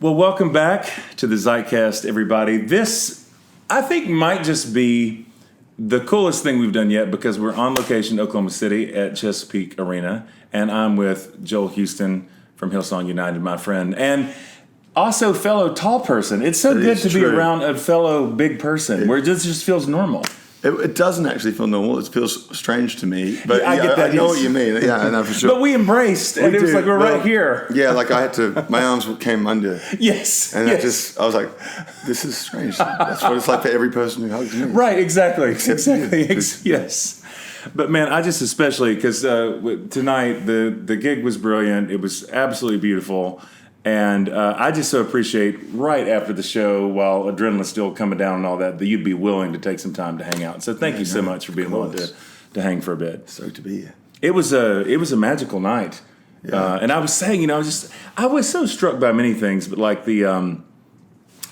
Well, welcome back to the Zeitcast, everybody. This, I think, might just be the coolest thing we've done yet because we're on location in Oklahoma City at Chesapeake Arena, and I'm with Joel Houston from Hillsong United, my friend, and also fellow tall person. It's so good to be around a fellow big person where it just feels normal. It doesn't actually feel normal. It feels strange to me. But I get that. I know what you mean. Yeah, I know for sure. But we embraced, and it was like we're right here. Yeah, like I had to, my arms came under. Yes. And I was like, this is strange. That's what it's like for every person who hugs me. Right, exactly. Yes. But man, I just especially, because tonight the gig was brilliant. It was absolutely beautiful. And I just so appreciate right after the show, while adrenaline's still coming down and all that you'd be willing to take some time to hang out. So thank you so much for being willing to hang for a bit. So to be here. It was a magical night. Yeah. And I was saying, I was so struck by many things, but like the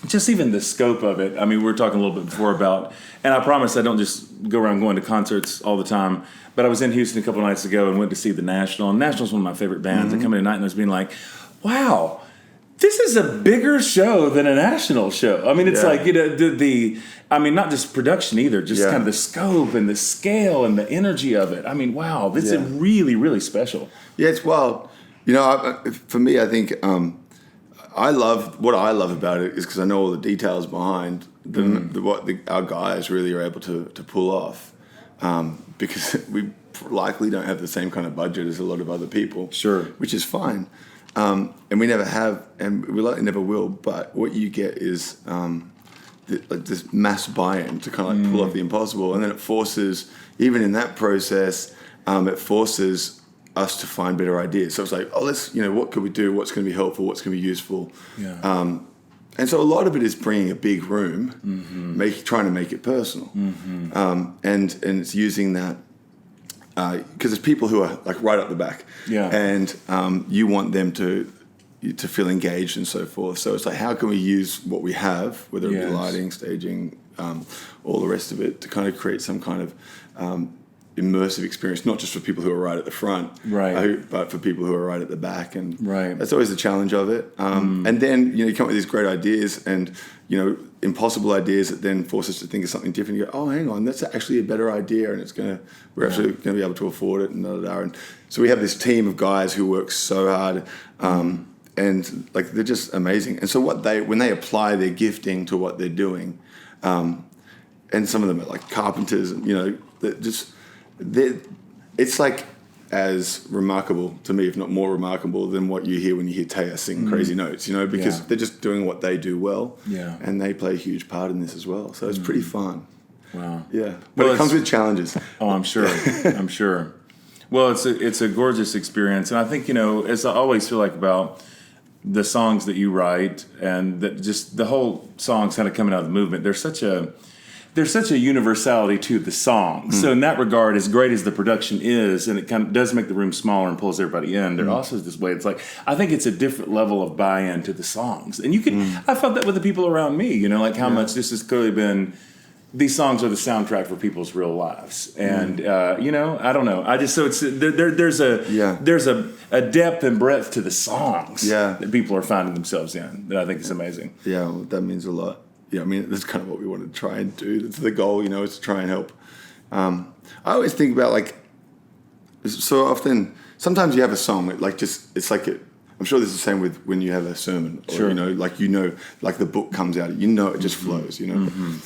just even the scope of it. I mean, we were talking a little bit before about, and I promise I don't just go around going to concerts all the time, but I was in Houston a couple of nights ago and went to see the National. And National's one of my favorite bands. Mm-hmm. I come in tonight and I was being like, wow, this is a bigger show than a National show. I mean, it's like, I mean, not just production either, just kind of the scope and the scale and the energy of it. I mean, wow, this is really, really special. Yeah, it's wild. For me, I think what I love about it is because I know all the details behind what our guys really are able to pull off. Because we likely don't have the same kind of budget as a lot of other people. Sure. Which is fine. And we never have, and we likely never will. But what you get is this mass buy-in to kind of like pull off the impossible, and then it forces, even in that process, it forces us to find better ideas. So it's like, what could we do? What's going to be helpful? What's going to be useful? Yeah. And so a lot of it is bringing a big room, trying to make it personal, and it's using that. Because there's people who are like right up the back, and you want them to feel engaged and so forth. So it's like, how can we use what we have, whether it be lighting, staging, all the rest of it, to kind of create some kind of immersive experience, not just for people who are right at the front, but for people who are right at the back. And that's always the challenge of it. And then you come up with these great ideas and impossible ideas that then force us to think of something different. You go, oh, hang on, that's actually a better idea, and we're actually going to be able to afford it, and da da da. And so we have this team of guys who work so hard, and like they're just amazing. And so when they apply their gifting to what they're doing, and some of them are like carpenters, and it's like as remarkable to me, if not more remarkable, than what you hear when you hear Taya sing crazy notes, because they're just doing what they do well, and they play a huge part in this as well. So it's pretty fun. Wow. Yeah, but it comes with challenges. Oh, I'm sure. I'm sure. Well, it's a gorgeous experience, and I think as I always feel like about the songs that you write, and that just the whole songs kind of coming out of the movement. There's such a universality to the song. So in that regard, as great as the production is, and it kind of does make the room smaller and pulls everybody in, there also is this way. It's like, I think it's a different level of buy-in to the songs. And I felt that with the people around me, like how much this has clearly been, these songs are the soundtrack for people's real lives. And, I don't know. There's a depth and breadth to the songs that people are finding themselves in that I think is amazing. Yeah, well, that means a lot. Yeah, I mean, that's kind of what we want to try and do. That's the goal, is to try and help. I always think about, like, so often, sometimes you have a song, it's like, I'm sure this is the same with when you have a sermon. Or, sure. Like the book comes out, it just flows, and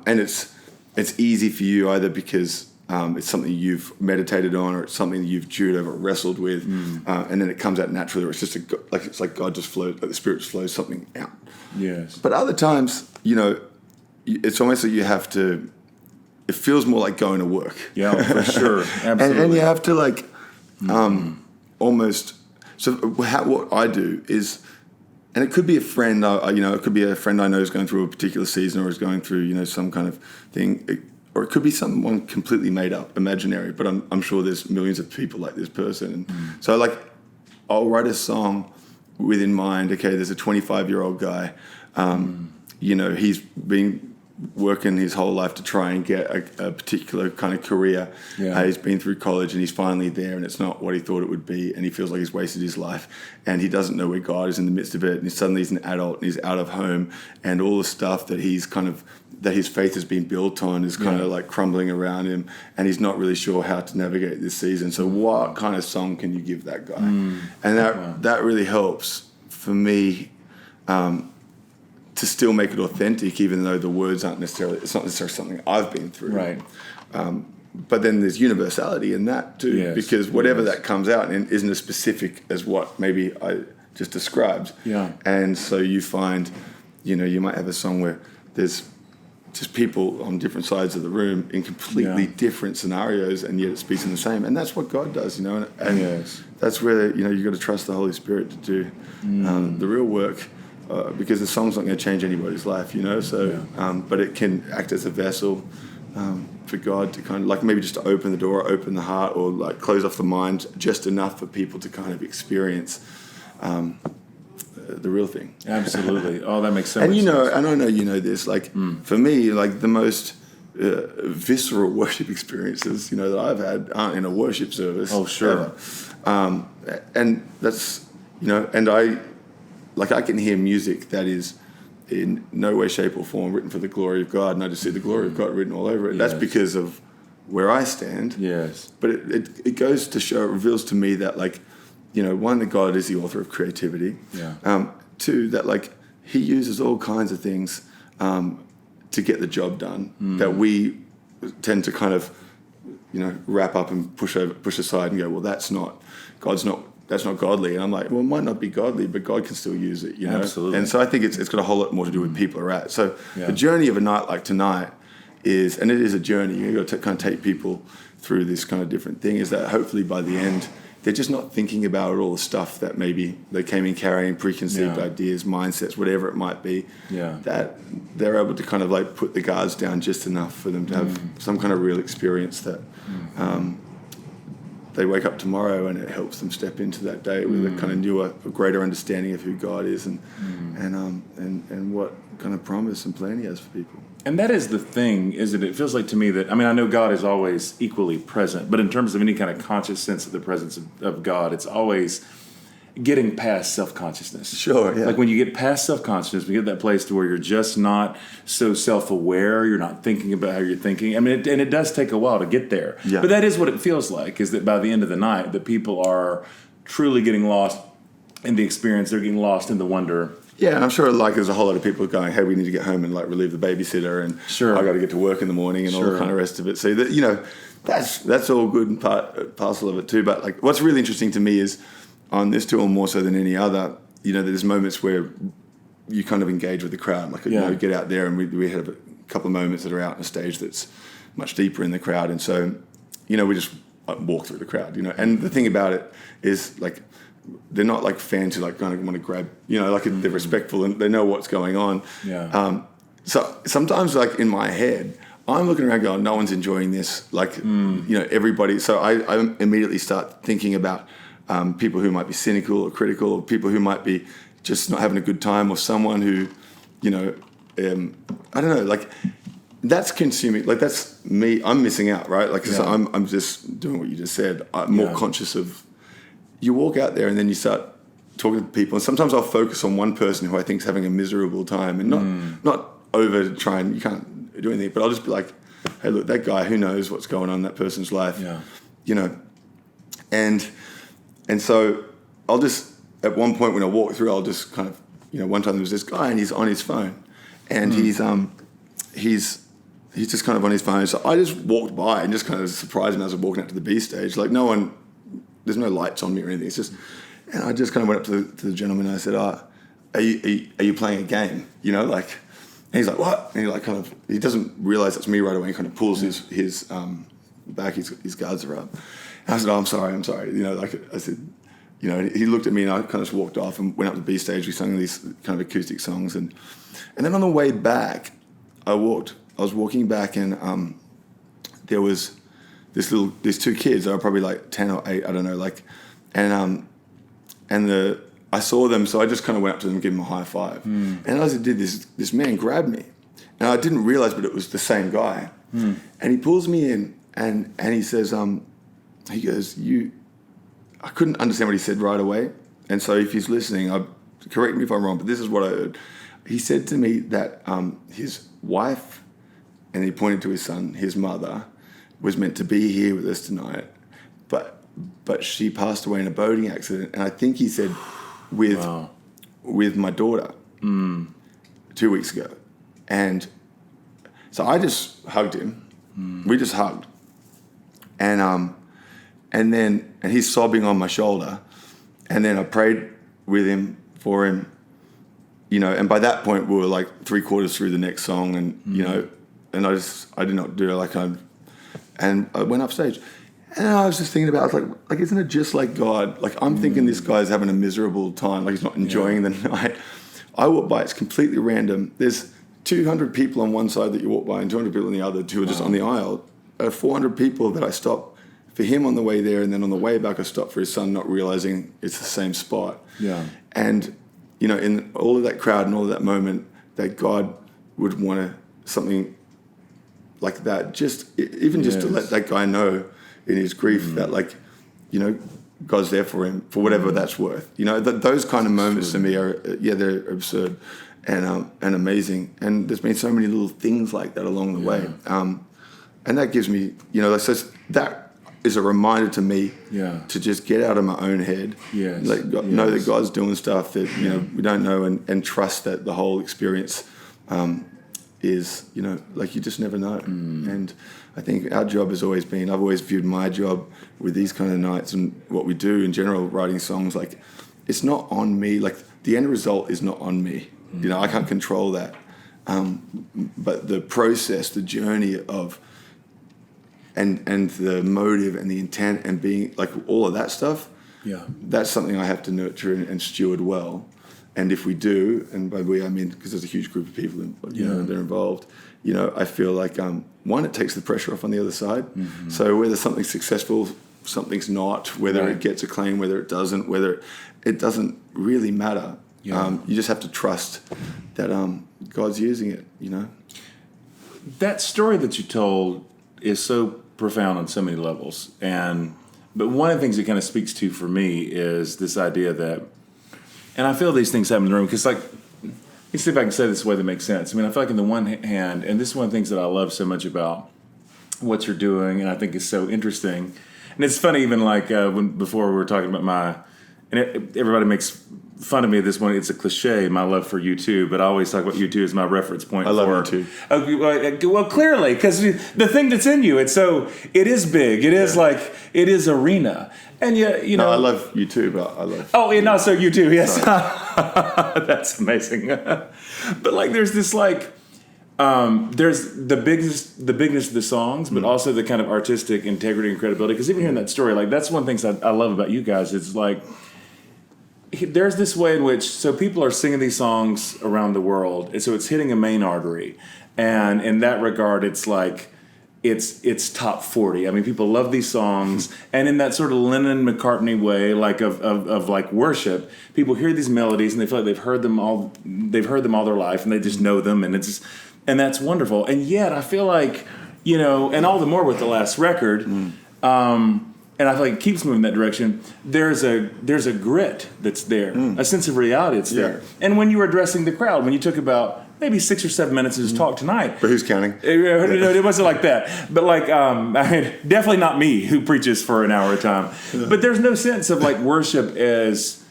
it's easy for you either because it's something you've meditated on, or it's something you've chewed over, wrestled with, and then it comes out naturally, or it's just it's like God just flows, like the Spirit just flows something out. Yes. But other times, it's almost like you have to. It feels more like going to work. Yeah, for sure, absolutely. And you have to almost. So what I do is, and it could be a friend. It could be a friend I know who's going through a particular season, or is going through some kind of thing. Or it could be someone completely made up, imaginary, but I'm sure there's millions of people like this person. And so I'll write a song with in mind, okay, there's a 25-year-old guy, he's been working his whole life to try and get a particular kind of career. He's been through college and he's finally there, and it's not what he thought it would be, and he feels like he's wasted his life, and he doesn't know where God is in the midst of it, and suddenly he's an adult and he's out of home, and all the stuff that that his faith has been built on is kind of like crumbling around him, and he's not really sure how to navigate this season. So what kind of song can you give that guy? And that really helps for me to still make it authentic, even though the words it's not necessarily something I've been through. Right. But then there's universality in that too, because whatever that comes out and isn't as specific as what maybe I just described. And so you find, you might have a song where there's just people on different sides of the room in completely different scenarios, and yet it speaks in the same. And that's what God does, and that's where, you got to trust the Holy Spirit to do the real work, because the song's not going to change anybody's life, but it can act as a vessel for God to kind of, like, maybe just to open the door, open the heart, or like close off the mind just enough for people to kind of experience the real thing. Absolutely. Oh, that makes so much sense. And I know this, like, for me, like, the most visceral worship experiences, that I've had aren't in a worship service. Oh, sure. Ever. And that's, and I can hear music that is in no way, shape or form written for the glory of God, and I just see the glory of God written all over it. That's because of where I stand. Yes. But it goes to show, it reveals to me that, like, one, that God is the author of creativity. Two, that, like, he uses all kinds of things to get the job done that we tend to kind of, wrap up and push aside and go, well, that's not godly. And I'm like, well, it might not be godly, but God can still use it, Absolutely. And so I think it's got a whole lot more to do with people are at. So the journey of a night like tonight is, and it is a journey, you've got to kind of take people through this kind of different thing, is that hopefully by the end, they're just not thinking about all the stuff that maybe they came in carrying, preconceived ideas, mindsets, whatever it might be, that they're able to kind of like put the guards down just enough for them to have some kind of real experience that they wake up tomorrow and it helps them step into that day with a kind of newer, a greater understanding of who God is and what kind of promise and plan he has for people. And that is the thing, isn't it? It feels like to me that, I know God is always equally present, but in terms of any kind of conscious sense of the presence of God, it's always getting past self-consciousness. Sure, yeah. Like when you get past self-consciousness, we get that place to where you're just not so self-aware, you're not thinking about how you're thinking. And it does take a while to get there. Yeah. But that is what it feels like, is that by the end of the night, that people are truly getting lost in the experience, they're getting lost in the wonder. Yeah, and I'm sure like there's a whole lot of people going, hey, we need to get home and like relieve the babysitter, and I got to get to work in the morning and all the kind of rest of it. So that, that's all good and parcel of it too. But like what's really interesting to me is on this tour more so than any other, there's moments where you kind of engage with the crowd, like get out there, and we have a couple of moments that are out on a stage that's much deeper in the crowd, and so we just walk through the crowd, and the thing about it is like, they're not like fans who like kind of want to grab, like they're respectful and they know what's going on. Yeah. So sometimes like in my head, I'm looking around going, no one's enjoying this. Like, everybody. So I immediately start thinking about people who might be cynical or critical, or people who might be just not having a good time, or someone who, I don't know, like that's consuming, like that's me. I'm missing out, right? Like, so I'm just doing what you just said. I'm more conscious of. You walk out there and then you start talking to people, and sometimes I'll focus on one person who I think is having a miserable time, and not over trying. You can't do anything, but I'll just be like, "Hey, look, that guy. Who knows what's going on in that person's life? And so I'll just at one point when I walk through, I'll just kind of one time there was this guy and he's on his phone, and he's just kind of on his phone. So I just walked by and just kind of surprised him as I was walking out to the B stage. Like no one. There's no lights on me or anything. It's just, and I just kind of went up to the gentleman and I said, are you playing a game? Like, and he's like, what? And he like kind of, he doesn't realize it's me right away. He kind of pulls his back, his guards are up. And I said, oh, I'm sorry. Like I said, he looked at me and I kind of just walked off and went up to the B stage. We sang these kind of acoustic songs. And then on the way back, I was walking back and there was, these two kids, they were probably like 10 or 8, I don't know, like, and I saw them, so I just kind of went up to them and gave them a high five. And as I did this man grabbed me and I didn't realize, but it was the same guy. And he pulls me in, and he says, he goes, I couldn't understand what he said right away. And so if he's listening, correct me if I'm wrong, but this is what I heard. He said to me that his wife, and he pointed to his son, his mother, was meant to be here with us tonight, but she passed away in a boating accident. And I think he said with my daughter 2 weeks ago. And so I just hugged him. We just hugged. And he's sobbing on my shoulder. And then I prayed with him, for him, and by that point we were like 3/4 through the next song, and and I did not do it and I went up stage, and I was just thinking about, like isn't it just like God? Like, I'm thinking this guy's having a miserable time, like he's not enjoying the night. I walk by, it's completely random. There's 200 people on one side that you walk by and 200 people on the other, who are just on the aisle. 400 people that I stopped for him on the way there, and then on the way back I stopped for his son, not realizing it's the same spot. Yeah. And in all of that crowd and all of that moment, that God would want something like that, just to let that guy know in his grief that, God's there for him, for whatever that's worth. Those kind of moments to me are, they're absurd and amazing. And there's been so many little things like that along the way. And that gives me, that is a reminder to me to just get out of my own head. Know that God's doing stuff that we don't know, and trust that the whole experience is, you just never know. And I think our job has always been, I've always viewed my job with these kind of nights and what we do in general, writing songs, it's not on me. The end result is not on me. I can't control that. But the process, the journey of, and the motive and the intent and being, all of that stuff, that's something I have to nurture and steward well. And if we do, and by we I mean because there's a huge group of people they're involved, I feel like one, it takes the pressure off on the other side. So whether something's successful, something's not, whether it gets acclaim, whether it doesn't, whether it doesn't really matter. You just have to trust that God's using it. That story that you told is so profound on so many levels, but one of the things it kind of speaks to for me is this idea that, and I feel these things happen in the room, because let me see if I can say this in a way that makes sense. I mean, I feel like on the one hand, and this is one of the things that I love so much about what you're doing, and I think is so interesting, and it's funny, even before we were talking about everybody makes fun of me at this point. It's a cliche, my love for U2, but I always talk about U2 as my reference point. I love U2. Okay, well, clearly, because the thing that's in you, it is big. It is it is arena. And yet, No, I love U2, but I love... Oh, and also U2, yes. That's amazing. But there's this there's the bigness of the songs, but also the kind of artistic integrity and credibility. Because even hearing that story, that's one of the things I love about you guys. It's there's this way in which, so people are singing these songs around the world, and so it's hitting a main artery, and in that regard, it's it's top 40. I mean, people love these songs, and in that sort of Lennon-McCartney way, of worship, people hear these melodies and they feel like they've heard them all their life, and they just know them, and and that's wonderful. And yet, I feel like, and all the more with the last record. And I feel like it keeps moving in that direction. There's a grit that's there, a sense of reality that's there. And when you were addressing the crowd, when you took about maybe 6 or 7 minutes to just talk tonight. But who's counting? It wasn't like that. But definitely not me who preaches for an hour at a time. Yeah. But there's no sense of worship as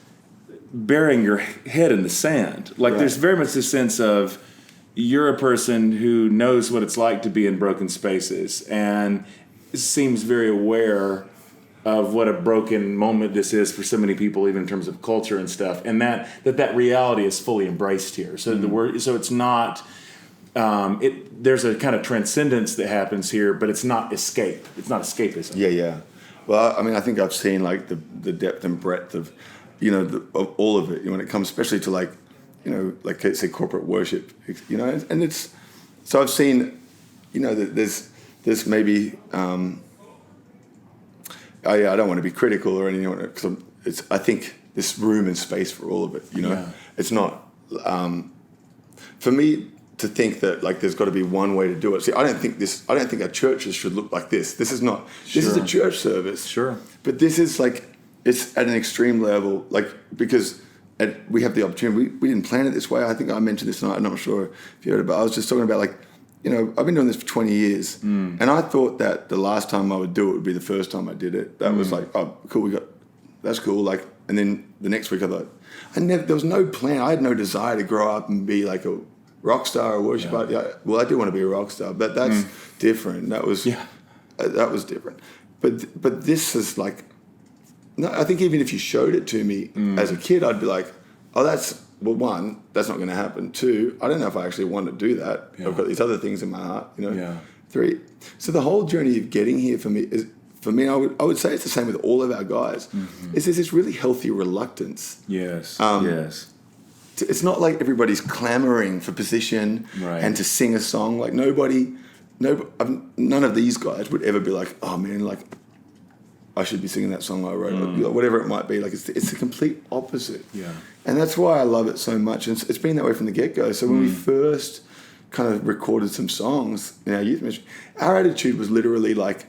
burying your head in the sand. There's very much this sense of you're a person who knows what it's like to be in broken spaces and seems very aware of what a broken moment this is for so many people, even in terms of culture and stuff, and that reality is fully embraced here. So so it's not. There's a kind of transcendence that happens here, but it's not escape. It's not escapism. Yeah. Well, I mean, I think I've seen the depth and breadth of, of all of it. When it comes, especially to say corporate worship, and it's. So I've seen, that there's maybe. I don't want to be critical or anything, because I think there's room and space for all of it. It's not for me to think that like there's got to be one way to do it. See, I don't think our churches should look like this. This is not. This is a church service. Sure. But this is like, it's at an extreme level, like, because we have the opportunity. We didn't plan it this way. I think I mentioned this tonight. I'm not sure if you heard it, but I was just talking about like, I've been doing this for 20 years, and I thought that the last time I would do it would be the first time I did it. That was like, oh, cool. That's cool. Like, and then the next week I thought, there was no plan. I had no desire to grow up and be like a rock star or worship artist. Yeah, well, I do want to be a rock star, but that's different. That was different. But this is like, no, I think even if you showed it to me as a kid, I'd be like, oh, that's not going to happen. Two, I don't know if I actually want to do that. Yeah. I've got these other things in my heart, Yeah. Three, so the whole journey of getting here for me, I would say it's the same with all of our guys. Mm-hmm. Is there's this really healthy reluctance. Yes. Yes. It's not like everybody's clamoring for position and to sing a song. Like none of these guys would ever be like, oh man, like I should be singing that song I wrote, or whatever it might be. Like it's the complete opposite. Yeah. And that's why I love it so much. And it's been that way from the get-go. So when we first kind of recorded some songs in our youth ministry, our attitude was literally like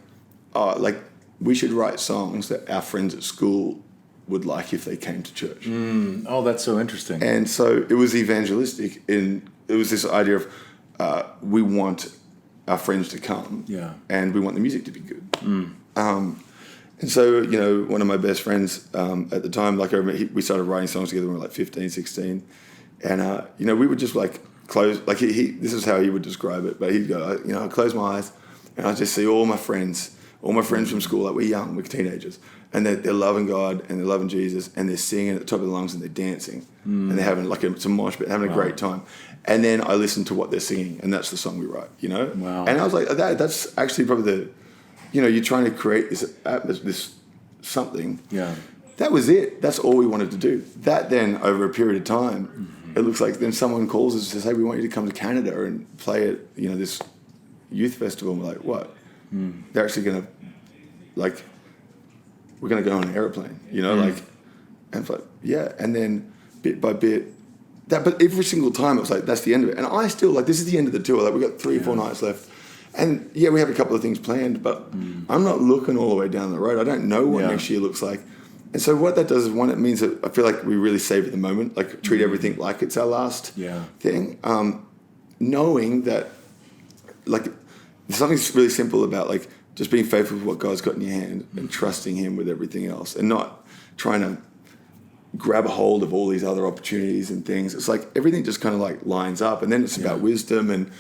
we should write songs that our friends at school would like if they came to church. Oh, that's so interesting. And so it was evangelistic. It was this idea of we want our friends to come, and we want the music to be good. And so, one of my best friends at the time, like I remember, we started writing songs together when we were like 15, 16. And, we would just like close, like this is how he would describe it, but he'd go, I'd close my eyes and I'd just see all my friends from school, like we're young, we're teenagers, and they're loving God and they're loving Jesus and they're singing at the top of their lungs and they're dancing and they're having like it's a mosh pit, having a great time. And then I listen to what they're singing and that's the song we write, Wow. And I was like, that's actually probably you're trying to create this something. Yeah. That was it. That's all we wanted to do. That then, over a period of time, it looks like then someone calls us and says, hey, we want you to come to Canada and play at, this youth festival. And we're like, what? They're actually going to, like, we're going to go on an airplane, like, and it's like, yeah. And then bit by bit, but every single time it was like, that's the end of it. And I still, like, this is the end of the tour. Like, we've got 3 or 4 nights left. And we have a couple of things planned, but I'm not looking all the way down the road. I don't know what next year looks like. And so what that does is, one, it means that I feel like we really savor the moment, like treat everything like it's our last thing. Knowing that, like, there's something really simple about, like, just being faithful with what God's got in your hand and trusting Him with everything else and not trying to grab a hold of all these other opportunities and things. It's like everything just kind of like lines up, and then it's about wisdom and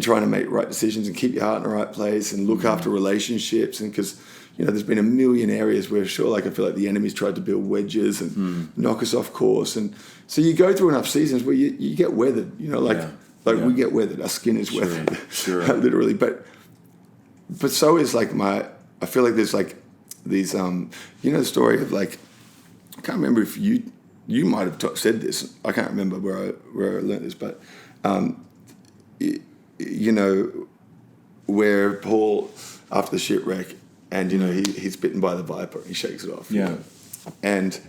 trying to make right decisions and keep your heart in the right place and look after relationships. And because, there's been a million areas where, sure, like I feel like the enemy's tried to build wedges and knock us off course. And so you go through enough seasons where you get weathered, we get weathered. Our skin is weathered, literally. But so is like I feel like there's like these, the story of like, I can't remember if you might have said this. I can't remember where I learned this, but, where Paul, after the shipwreck, and he's bitten by the viper, and he shakes it off. And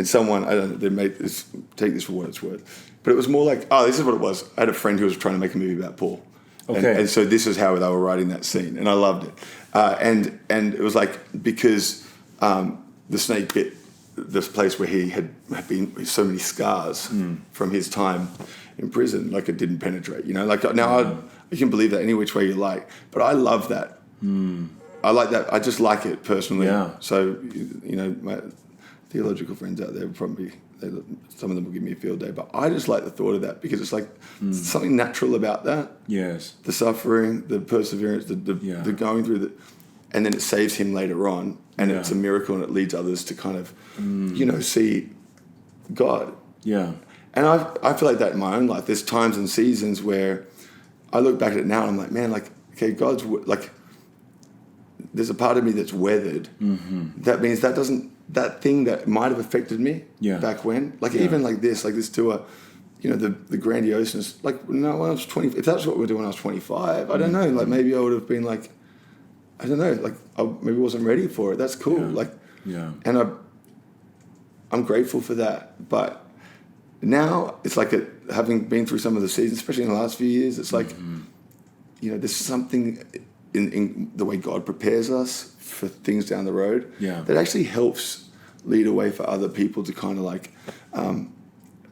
someone, I don't know, they made this, take this for what it's worth, but it was more like, this is what it was. I had a friend who was trying to make a movie about Paul, and so this is how they were writing that scene, and I loved it. And it was like, because the snake bit this place where he had been so many scars from his time in prison, like it didn't penetrate. Like now you can believe that any which way you like, but I love that. I like that. I just like it personally. Yeah. So, my theological friends out there probably, some of them will give me a field day, but I just like the thought of that because it's like something natural about that. Yes. The suffering, the perseverance, the going through the, and then it saves him later on, and it's a miracle, and it leads others to kind of, see God. Yeah. And I feel like that in my own life. There's times and seasons where I look back at it now and I'm like, man, like, okay, God's like, there's a part of me that's weathered. That means that thing that might have affected me back when, like even like this tour, the grandioseness, like when I was 20, if that's what we're doing when I was 25, I don't know, like maybe I would have been like, I don't know, like I maybe wasn't ready for it. That's cool. And I'm grateful for that. But now it's like having been through some of the seasons, especially in the last few years, it's like, there's something in the way God prepares us for things down the road that actually helps lead a way for other people to kind of like, I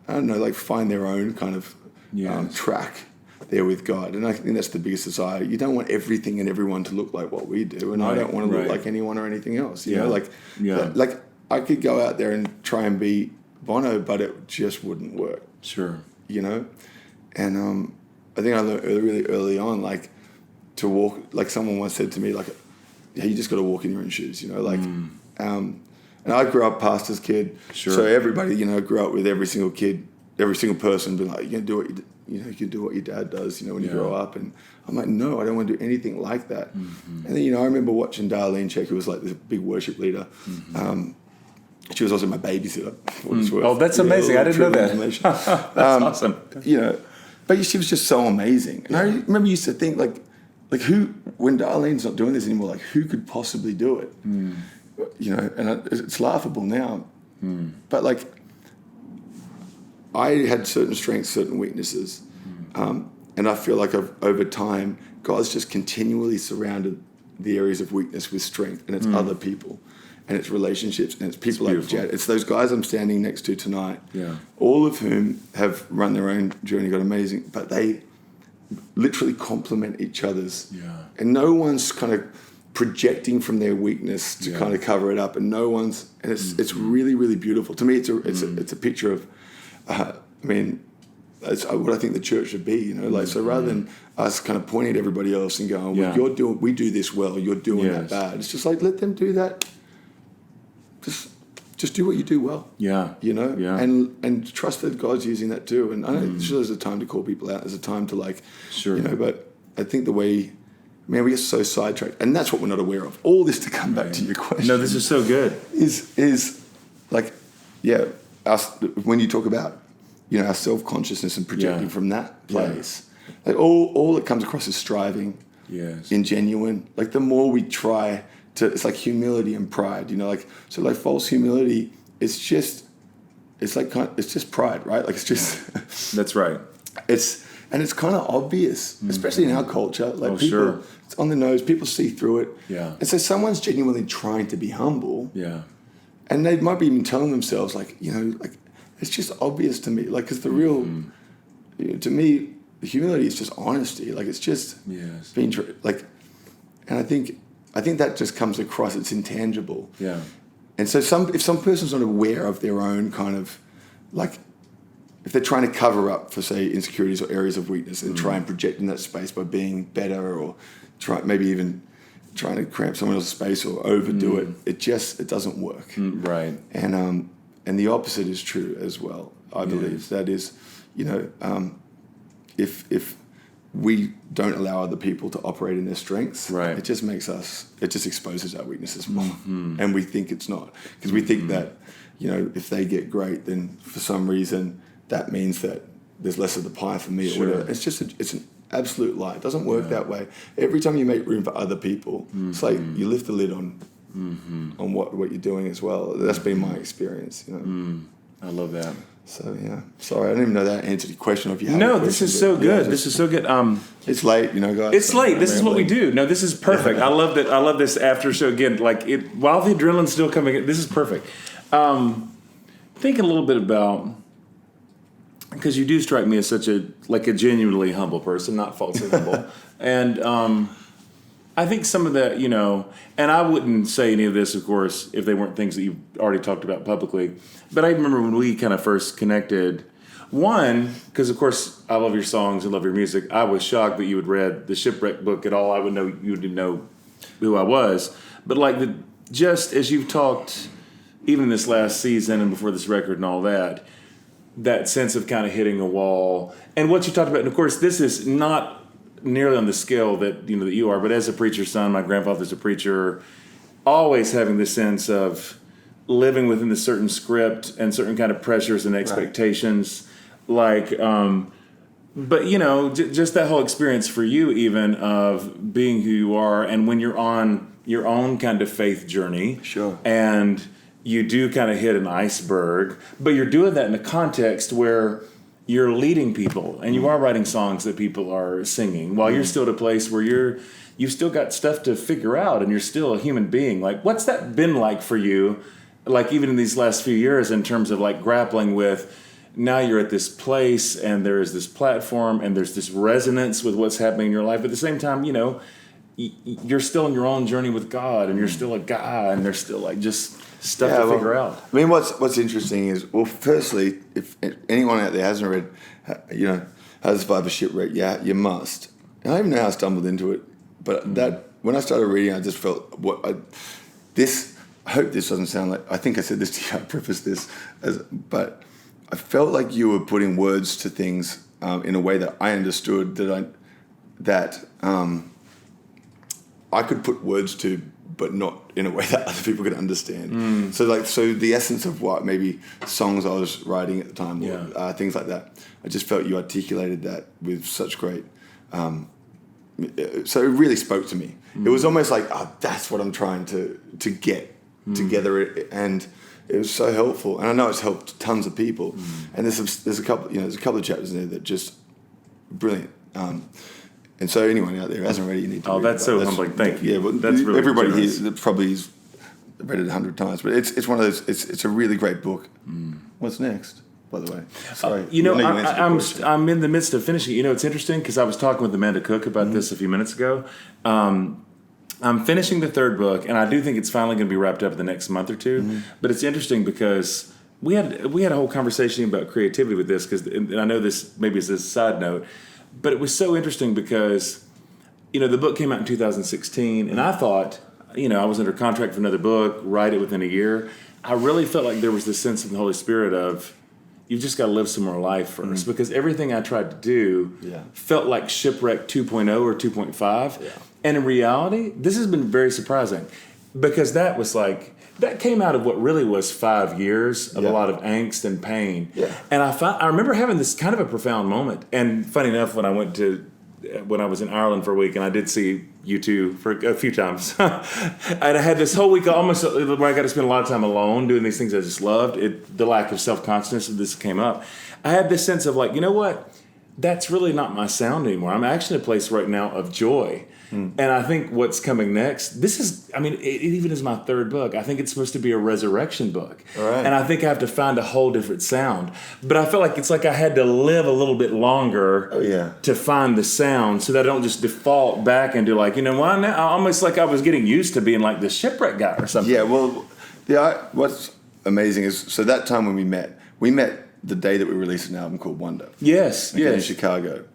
don't know, like find their own kind of track there with God. And I think that's the biggest desire. You don't want everything and everyone to look like what we do, and I don't want to look like anyone or anything else. You know, like I could go out there and try and be Bono, but it just wouldn't work. Sure. You know, and I think I learned really early on, like to walk. Like someone once said to me, like, "Yeah, you just got to walk in your own shoes." You know, like, and I grew up pastor's kid, so everybody, grew up with every single person being like, "You can do what you can do what your dad does." You know, when you grow up, and I'm like, "No, I don't want to do anything like that." And then I remember watching Check, who was like this big worship leader. She was also my babysitter. Oh, that's amazing! I didn't know that. That's awesome. But she was just so amazing. And I remember used to think like who, when Darlene's not doing this anymore, like who could possibly do it? And it's laughable now. But like I had certain strengths, certain weaknesses, and I feel like over time, God's just continually surrounded the areas of weakness with strength, and it's other people. And it's relationships, and it's people like Jad. It's those guys I'm standing next to tonight, all of whom have run their own journey, got amazing, but they literally complement each other's. And no one's kind of projecting from their weakness to kind of cover it up, and no one's, and it's really, really beautiful. To me, it's a picture of, it's what I think the church should be, so rather than us kind of pointing at everybody else and going, well, we do this well, you're doing that bad. It's just like, let them do that. Just do what you do well. And trust that God's using that too. And I know there's a time to call people out. There's a time to but I think the way, we get so sidetracked, and that's what we're not aware of. All this to come back to your question. No, this is so good. Is like, us, when you talk about, our self-consciousness and projecting from that place, like all that comes across is striving, ingenuine. Like the more we try it's like humility and pride, so like false humility, it's just pride, right? Like it's just that's right. It's kind of obvious, especially in our culture. Like people, it's on the nose. People see through it. And so someone's genuinely trying to be humble. And they might be even telling themselves, like it's just obvious to me. Like, because the real, to me, the humility is just honesty. Like it's just being true. Like, and I think that just comes across. It's intangible. And so if some person's not aware of their own kind of, like, if they're trying to cover up for, say, insecurities or areas of weakness and try and project in that space by being better, or maybe even trying to cramp someone else's space or overdo it, it doesn't work. Right. And the opposite is true as well. I believe that is, if we don't allow other people to operate in their strengths, it just exposes our weaknesses more. And we think it's not. Because we think that, if they get great, then for some reason that means that there's less of the pie for me or whatever. It's an absolute lie. It doesn't work that way. Every time you make room for other people, it's like you lift the lid on what you're doing as well. That's been my experience, I love that. So sorry, I didn't even know that answered your question. If you have no, this is so good. This is so good. It's late, guys. It's late. This is what we do. No, this is perfect. I love that. I love this after show again. Like while the adrenaline's still coming in, this is perfect. Thinking a little bit about, because you do strike me as such a genuinely humble person, not falsely humble, and I think some of that, and I wouldn't say any of this, of course, if they weren't things that you've already talked about publicly. But I remember when we kind of first connected, because of course I love your songs and love your music. I was shocked that you had read the Shipwreck book at all. I would know you didn't know who I was. But just as you've talked, even this last season and before this record and all that sense of kind of hitting a wall, and what you talked about. And of course, this is not nearly on the scale that that you are, but as a preacher's son, my grandfather's a preacher, always having this sense of living within a certain script and certain kind of pressures and expectations, but just that whole experience for you, even of being who you are, and when you're on your own kind of faith journey, and you do kind of hit an iceberg, but you're doing that in a context where you're leading people and you are writing songs that people are singing while you're still at a place where you've still got stuff to figure out and you're still a human being. Like, what's that been like for you? Like, even in these last few years, in terms of like grappling with, now you're at this place and there is this platform and there's this resonance with what's happening in your life. At the same time, you're still in your own journey with God and you're still a guy and there's still like just stuff to figure out. I mean, what's interesting is, well, firstly, if anyone out there hasn't read, How to Survive a Shipwreck, you must. And I don't even know how I stumbled into it, but that when I started reading, I just felt I hope this doesn't sound like, I think I said this to you, I prefaced this, but I felt like you were putting words to things in a way that I understood that I could put words to, but not in a way that other people could understand. So the essence of what maybe songs I was writing at the time, or things like that, I just felt you articulated that with such great. So it really spoke to me. It was almost like, that's what I'm trying to get together, and it was so helpful. And I know it's helped tons of people. And there's a couple of chapters in there that just brilliant. And so anyone out there who hasn't read it, you need to read it. That's so humbling. Thank you. Yeah, well, that's really everybody generous. here probably has read it 100 times, but it's one of those. It's a really great book. What's next, by the way? Sorry, I'm in the midst of finishing. It's interesting because I was talking with Amanda Cook about this a few minutes ago. I'm finishing the third book, and I do think it's finally going to be wrapped up in the next month or two. But it's interesting because we had a whole conversation about creativity with this, and I know this maybe is a side note. But it was so interesting because, the book came out in 2016, and I thought, I was under contract for another book, write it within a year. I really felt like there was this sense of the Holy Spirit of, you've just got to live some more life first, because everything I tried to do felt like Shipwreck 2.0 or 2.5. Yeah. And in reality, this has been very surprising, because that came out of what really was 5 years of a lot of angst and pain. Yeah. And I remember having this kind of a profound moment. And funny enough, when I was in Ireland for a week, and I did see you two for a few times, and I had this whole week almost where I got to spend a lot of time alone doing these things I just loved. The lack of self-consciousness of this came up. I had this sense of like, you know what? That's really not my sound anymore. I'm actually in a place right now of joy. And I think what's coming next, it even is my third book. I think it's supposed to be a resurrection book. Right. And I think I have to find a whole different sound. But I feel like it's like I had to live a little bit longer to find the sound, so that I don't just default back into like, almost like I was getting used to being like this shipwreck guy or something. Yeah, well, what's amazing is, so that time when we met the day that we released an album called Wonder. Yes. In Chicago.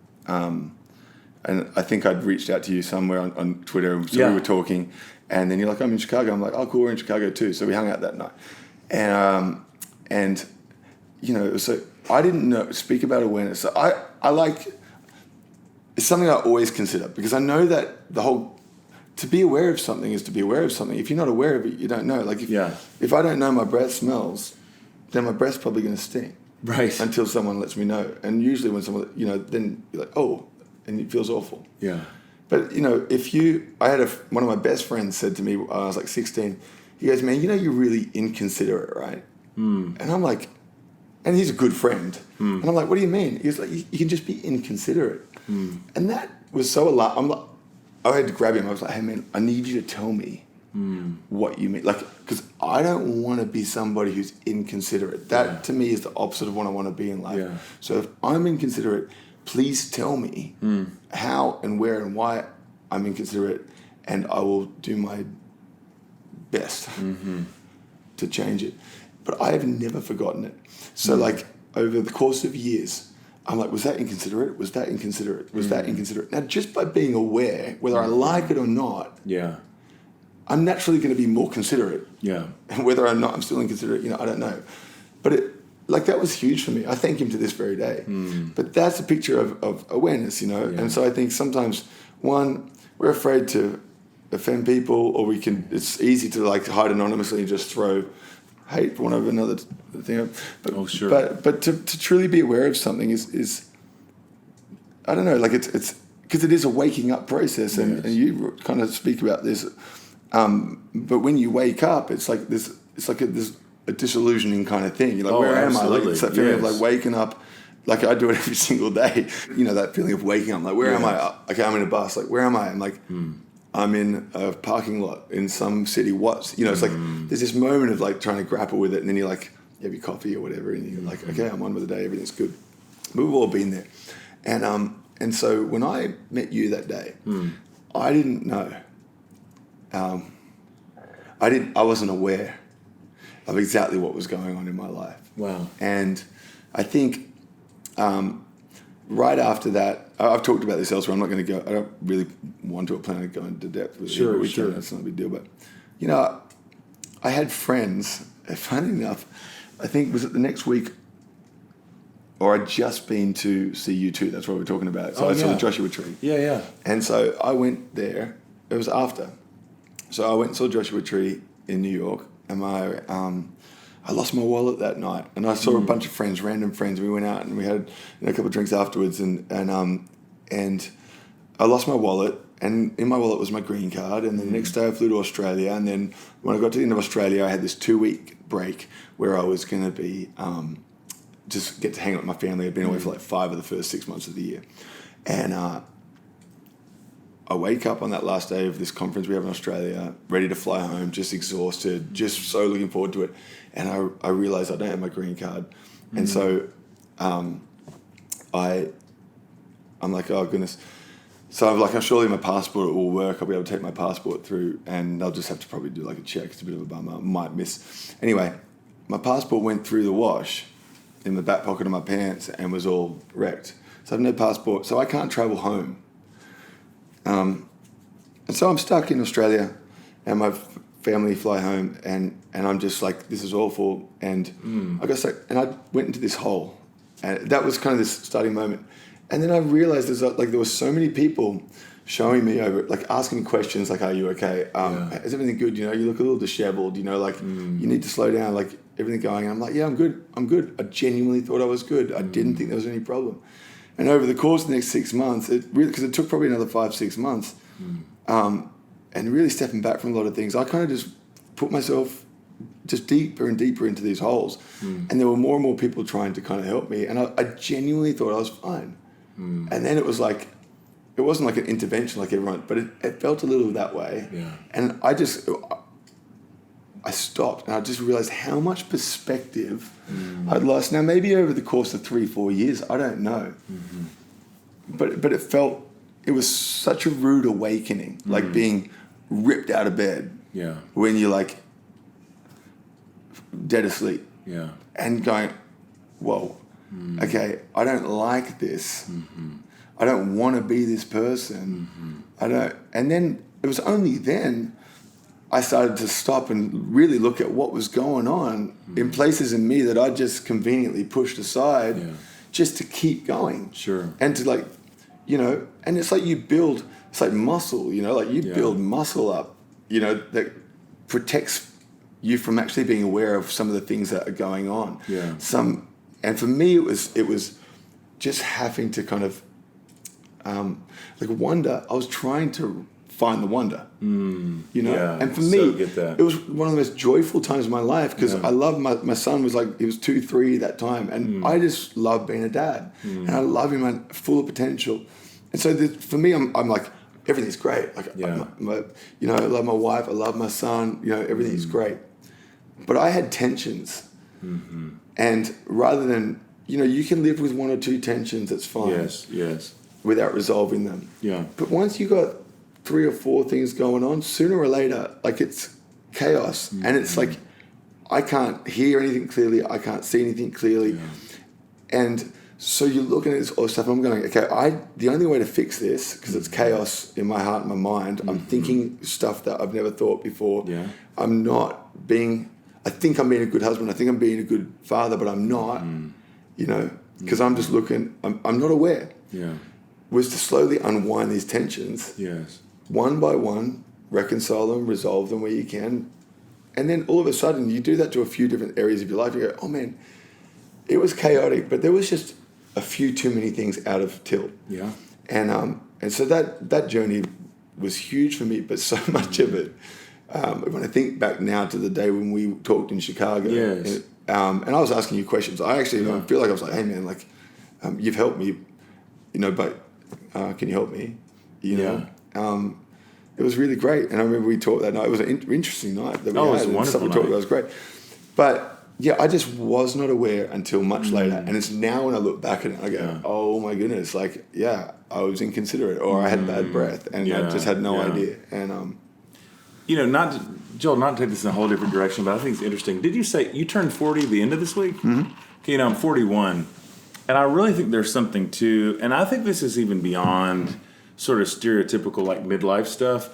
And I think I'd reached out to you somewhere on Twitter, so we were talking, and then you're like, I'm in Chicago. I'm like, oh, cool, we're in Chicago too. So we hung out that night. And so I didn't speak about awareness. So I like, it's something I always consider, because I know that to be aware of something is to be aware of something. If you're not aware of it, you don't know. Like if I don't know my breath smells, then my breath's probably going to stink. Right. Until someone lets me know. And usually when someone, then you're like, oh, and it feels awful. Yeah. But, one of my best friends said to me when I was like 16, he goes, man, you're really inconsiderate, right? And I'm like, and he's a good friend. And I'm like, what do you mean? He's like, you can just be inconsiderate. And that was so alarming. I had to grab him. I was like, hey, man, I need you to tell me what you mean. Like, because I don't want to be somebody who's inconsiderate. That, to me, is the opposite of what I want to be in life. Yeah. So if I'm inconsiderate, please tell me how and where and why I'm inconsiderate, and I will do my best to change it. But I have never forgotten it. So like over the course of years, I'm like, was that inconsiderate? Was that inconsiderate? Was that inconsiderate? Now, just by being aware, whether I like it or not, I'm naturally going to be more considerate. Yeah. And whether I'm still inconsiderate, I don't know. But that was huge for me. I thank him to this very day. But that's a picture of awareness, Yeah. And so I think sometimes, one, we're afraid to offend people, or it's easy to like hide anonymously and just throw hate for one of another thing. But, but to truly be aware of something is I don't know, like it's because it is a waking up process, and you kind of speak about this. But when you wake up, it's like this. it's like a disillusioning kind of thing. You're like, where am I? Like, it's that feeling of like waking up. Like I do it every single day. You know, that feeling of waking up. Like, where am I? Okay, I'm in a bus. Like, where am I? I'm like, I'm in a parking lot in some city. What's, you know, it's like, there's this moment of like trying to grapple with it. And then you're like, you have your coffee or whatever. And you're like, okay, I'm on with the day. Everything's good. But we've all been there. And so when I met you that day, I didn't know. I wasn't aware of exactly what was going on in my life. Wow. And I think right after that, I've talked about this elsewhere. I'm not going to go. I don't really want to plan to go into depth with it. Sure. That's not a big deal. But you know, I had friends. Funny enough, I think was it the next week, or I'd just been to see U2. That's what we're talking about. So I saw the Joshua Tree. Yeah. And so I went there. It was after. So I went and saw Joshua Tree in New York, and I lost my wallet that night, and I saw a bunch of friends, random friends. We went out and we had a couple of drinks afterwards, and I lost my wallet, and in my wallet was my green card. And then the next day I flew to Australia, and then when I got to the end of Australia, I had this 2-week break where I was going to be just get to hang out with my family. I'd been away for like 5 of the first 6 months of the year, and I wake up on that last day of this conference we have in Australia, ready to fly home, just exhausted, just so looking forward to it. And I realized I don't have my green card. And so I'm like, oh goodness. So I'm like, surely my passport will work. I'll be able to take my passport through, and I'll just have to probably do like a check. It's a bit of a bummer. I might miss. Anyway, my passport went through the wash in the back pocket of my pants and was all wrecked. So I have no passport. So I can't travel home. And so I'm stuck in Australia, and my family fly home, and I'm just like, this is awful. And I got stuck, and I went into this hole, and that was kind of this starting moment. And then I realized there were so many people showing me over, like asking me questions like, are you okay? Is everything good? You know, you look a little disheveled, you know, like you need to slow down, like everything going. And I'm like, yeah, I'm good. I genuinely thought I was good. I didn't think there was any problem. And over the course of the next 6 months, because it took probably another 5-6 months, and really stepping back from a lot of things, I kind of just put myself just deeper and deeper into these holes. And there were more and more people trying to kind of help me. And I genuinely thought I was fine. And then it was like, it wasn't like an intervention like everyone, but it felt a little that way. Yeah. And I stopped, and I just realized how much perspective I'd lost. Now, maybe over the course of 3-4 years, I don't know. But it was such a rude awakening, like being ripped out of bed when you're like dead asleep. Yeah. And going, whoa, okay, I don't like this. I don't want to be this person. And then it was only then I started to stop and really look at what was going on in places in me that I just conveniently pushed aside just to keep going. Sure. And to like, you know, and it's like it's like muscle, you know, like you build muscle up, you know, that protects you from actually being aware of some of the things that are going on. Yeah. And for me, it was just having to kind of, like wonder. I was trying to find the wonder, you know? Yeah, and for me, it was one of the most joyful times of my life because I loved my son was like, he was 2-3 that time. And I just loved being a dad and I love him full of potential. And so for me, I'm like, everything's great. Like, you know, I love my wife. I love my son, you know, everything's great. But I had tensions. And rather than, you know, you can live with 1 or 2 tensions, it's fine. Yes. Without resolving them. Yeah. But once you got 3 or 4 things going on, sooner or later, like it's chaos. And it's like, I can't hear anything clearly. I can't see anything clearly. Yeah. And so you're looking at this all stuff, and I'm going, okay, the only way to fix this, because it's chaos in my heart and my mind, I'm thinking stuff that I've never thought before. Yeah. I think I'm being a good husband. I think I'm being a good father, but I'm not, you know, because I'm just looking, I'm not aware. Yeah. Was to slowly unwind these tensions. Yes. One by one, reconcile them, resolve them where you can. And then all of a sudden, you do that to a few different areas of your life. You go, oh man, it was chaotic, but there was just a few too many things out of tilt. Yeah. And so that journey was huge for me, but so much of it when I think back now to the day when we talked in Chicago, yes. And I was asking you questions. I actually feel like I was like, hey man, like you've helped me, but can you help me? You know, it was really great. And I remember we talked that night. It was an interesting night that we had. It was a wonderful night. It was great. But yeah, I just was not aware until much later. And it's now when I look back at it, I go, oh my goodness, like, I was inconsiderate or I had bad breath and I just had no idea. And, Joel, not to take this in a whole different direction, but I think it's interesting. Did you say you turned 40 at the end of this week? Mm-hmm. Okay, I'm 41. And I really think there's something to, and I think this is even beyond sort of stereotypical like midlife stuff,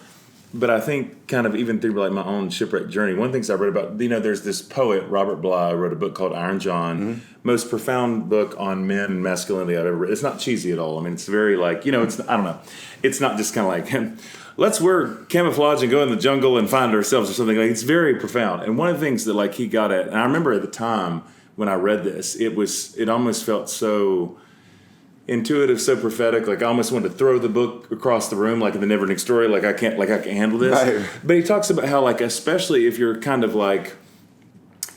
but I think kind of even through like my own shipwreck journey, one of the things I read about, there's this poet, Robert Bly, wrote a book called Iron John, most profound book on men and masculinity I've ever read. It's not cheesy at all. I mean, it's very like, it's, I don't know. It's not just kind of like, let's wear camouflage and go in the jungle and find ourselves or something. Like, it's very profound. And one of the things that like he got at, and I remember at the time when I read this, it almost felt so intuitive, so prophetic. Like I almost wanted to throw the book across the room, like in the Neverending Story. Like I can't handle this. Right. But he talks about how, like, especially if you're kind of like,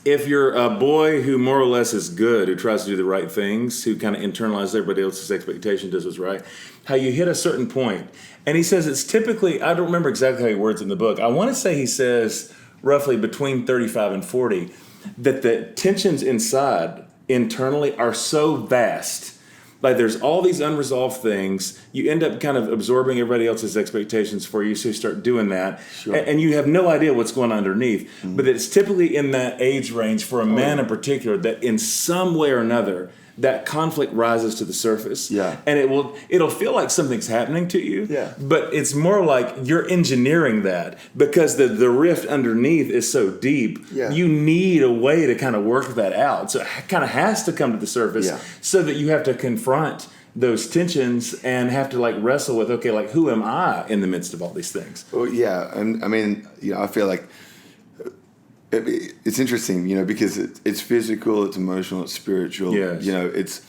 if you're a boy who more or less is good, who tries to do the right things, who kind of internalizes everybody else's expectation, does what's right, how you hit a certain point. And he says it's typically, I don't remember exactly how he words it in the book. I want to say he says roughly between 35 and 40 that the tensions inside internally are so vast. Like there's all these unresolved things. You end up kind of absorbing everybody else's expectations for you, so you start doing that. Sure. And you have no idea what's going on underneath. But it's typically in that age range for a man in particular that in some way or another, that conflict rises to the surface. Yeah. And it'll feel like something's happening to you. Yeah. But it's more like you're engineering that because the rift underneath is so deep. Yeah. You need a way to kind of work that out. So it kind of has to come to the surface so that you have to confront those tensions and have to like wrestle with, okay, like who am I in the midst of all these things? Well, yeah. And I mean, I feel like it's interesting, because it's physical, it's emotional, it's spiritual. Yes.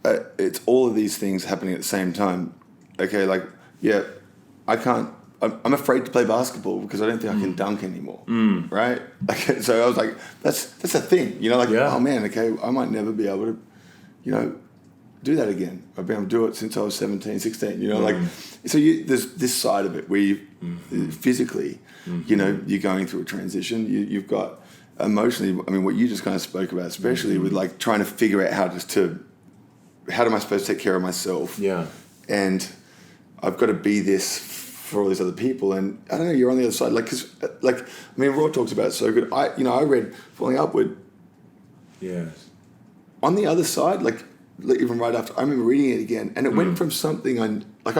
It's all of these things happening at the same time. Okay, like, I'm afraid to play basketball because I don't think I can dunk anymore. Right? Okay, so I was like, that's a thing. Oh man, okay, I might never be able to, do that again. I've been able to do it since I was 17, 16. Like, so there's this side of it where you physically. You're going through a transition. You've got emotionally. I mean, what you just kind of spoke about, especially with like trying to figure out how am I supposed to take care of myself? Yeah. And I've got to be this for all these other people. And I don't know. You're on the other side, Raw talks about it so good. I read Falling Upward. Yes. On the other side, even right after, I remember reading it again, and it went from something I'm like,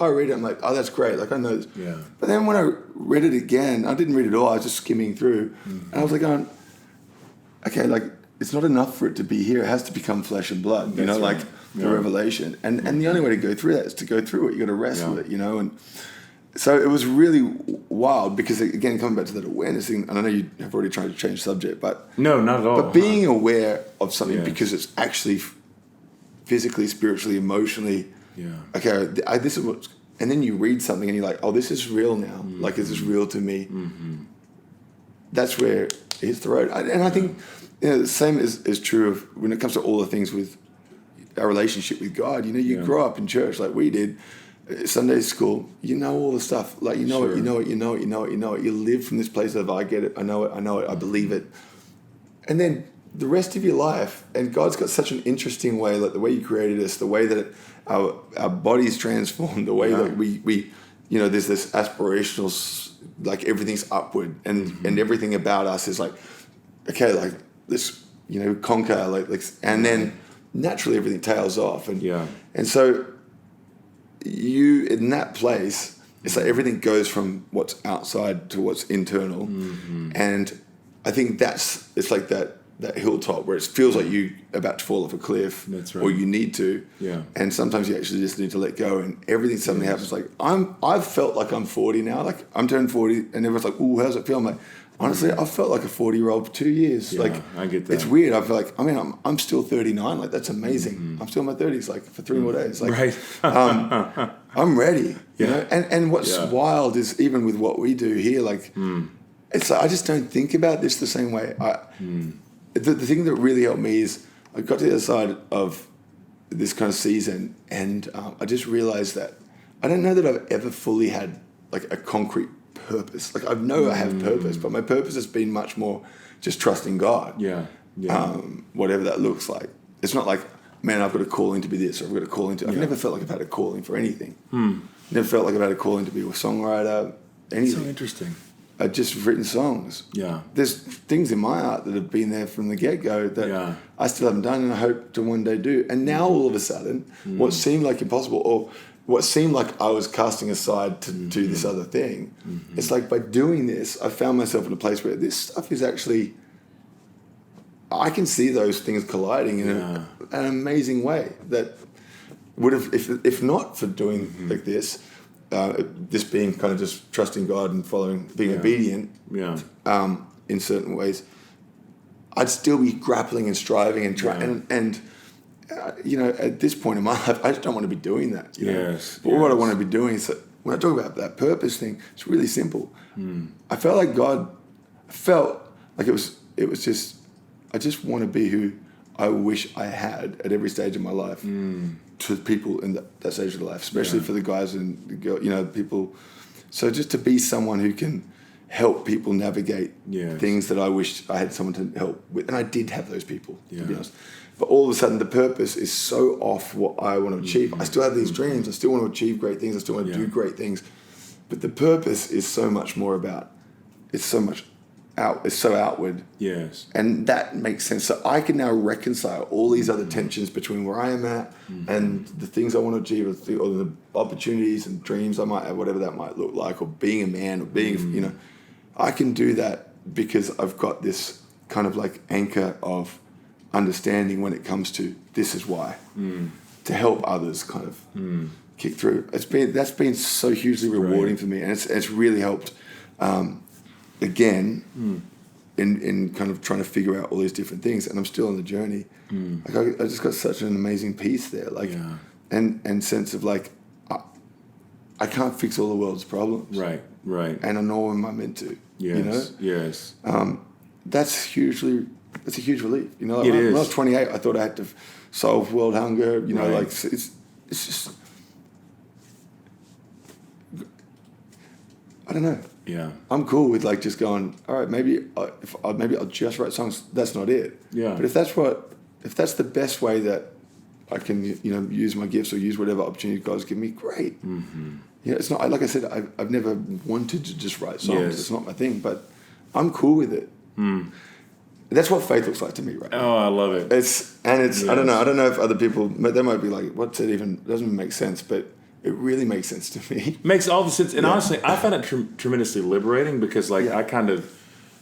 I read it, I'm like, oh, that's great, like I know this. Yeah. But then when I read it again, I didn't read it all, I was just skimming through, and I was like going, okay, like it's not enough for it to be here, it has to become flesh and blood, That's right. like the revelation, and the only way to go through that is to go through it. You got to wrestle it, and so it was really wild because, again, coming back to that awareness thing, and I know you have already tried to change subject, but no, not at all. But being aware of something because it's actually physically, spiritually, emotionally. Yeah. Okay, this is what, and then you read something and you're like, oh, this is real now. Like, this is real to me. That's where it hits the road. And I think the same is true of when it comes to all the things with our relationship with God. You grow up in church like we did, Sunday school. All the stuff. Like, you know it. You live from this place of I get it. I know it. I believe it. And then the rest of your life, and God's got such an interesting way, like the way you created us, the way that our bodies transformed, the way that we there's this aspirational, like everything's upward, and everything about us is like, okay, like this, conquer, like, and then naturally everything tails off, and so you in that place, it's like everything goes from what's outside to what's internal, and I think it's like that hilltop where it feels like you about to fall off a cliff. That's right. Or you need to. Yeah. And sometimes you actually just need to let go, and everything suddenly happens. Like I've felt like I'm 40 now. Like I'm turning 40 and everyone's like, ooh, how's it feel? I'm like, honestly, I've felt like a 40-year-old for 2 years. Yeah, like I get that. It's weird. I feel like, I'm still 39. Like that's amazing. I'm still in my 30s, like for 3 more days. Like I'm ready. You know? And what's wild is even with what we do here, like it's like, I just don't think about this the same way. The thing that really helped me is I got to the other side of this kind of season, and I just realized that I don't know that I've ever fully had like a concrete purpose. Like I know I have purpose, but my purpose has been much more just trusting God. Yeah. Whatever that looks like. It's not like, man, I've got a calling to be this, or I've got a calling to... I've never felt like I've had a calling for anything. Never felt like I've had a calling to be a songwriter, anything. So interesting. I've just written songs. Yeah. There's things in my art that have been there from the get-go that I still haven't done, and I hope to one day do. And now all of a sudden, what seemed like impossible, or what seemed like I was casting aside to do this other thing, it's like by doing this, I found myself in a place where this stuff is actually... I can see those things colliding in an amazing way that would have, if not for doing like this, this being kind of just trusting God and following, being obedient in certain ways, I'd still be grappling and striving and trying. And you know, at this point in my life, I just don't want to be doing that. You know? But what I want to be doing is, when I talk about that purpose thing, it's really simple. I felt like God, it was just, I just want to be who I wish I had at every stage of my life to people in that stage of life, especially for the guys and the girls, you know, people. So just to be someone who can help people navigate things that I wish I had someone to help with. And I did have those people, to be honest. But all of a sudden, the purpose is so off what I want to achieve. I still have these dreams. I still want to achieve great things. I still want to do great things. But the purpose is so much more about, it's so outward. Yes. And that makes sense. So I can now reconcile all these other tensions between where I am at and the things I want to achieve, or the opportunities and dreams I might have, whatever that might look like, or being a man, or being, you know, I can do that because I've got this kind of like anchor of understanding when it comes to this is why, to help others kind of kick through. That's been so hugely rewarding for me, and it's really helped. Again, in kind of trying to figure out all these different things, and I'm still on the journey. Like I just got such an amazing peace there, like, and sense of like, I can't fix all the world's problems, right, and I know when I'm meant to, you know, that's a huge relief, you know. Like when I was 28, I thought I had to solve world hunger, you know, like it's just, I don't know. Yeah, I'm cool with like just going, all right, maybe I'll just write songs. That's not it. Yeah. But if that's the best way that I can, you know, use my gifts or use whatever opportunity God's given me, great. You know, it's not, like I said, I've never wanted to just write songs. It's not my thing, but I'm cool with it. That's what faith looks like to me, right? Oh, I love it. I don't know if other people, they might be like, what's it even, doesn't even make sense, but it really makes sense to me. Makes all the sense. And honestly, I find it tremendously liberating because, like, I kind of,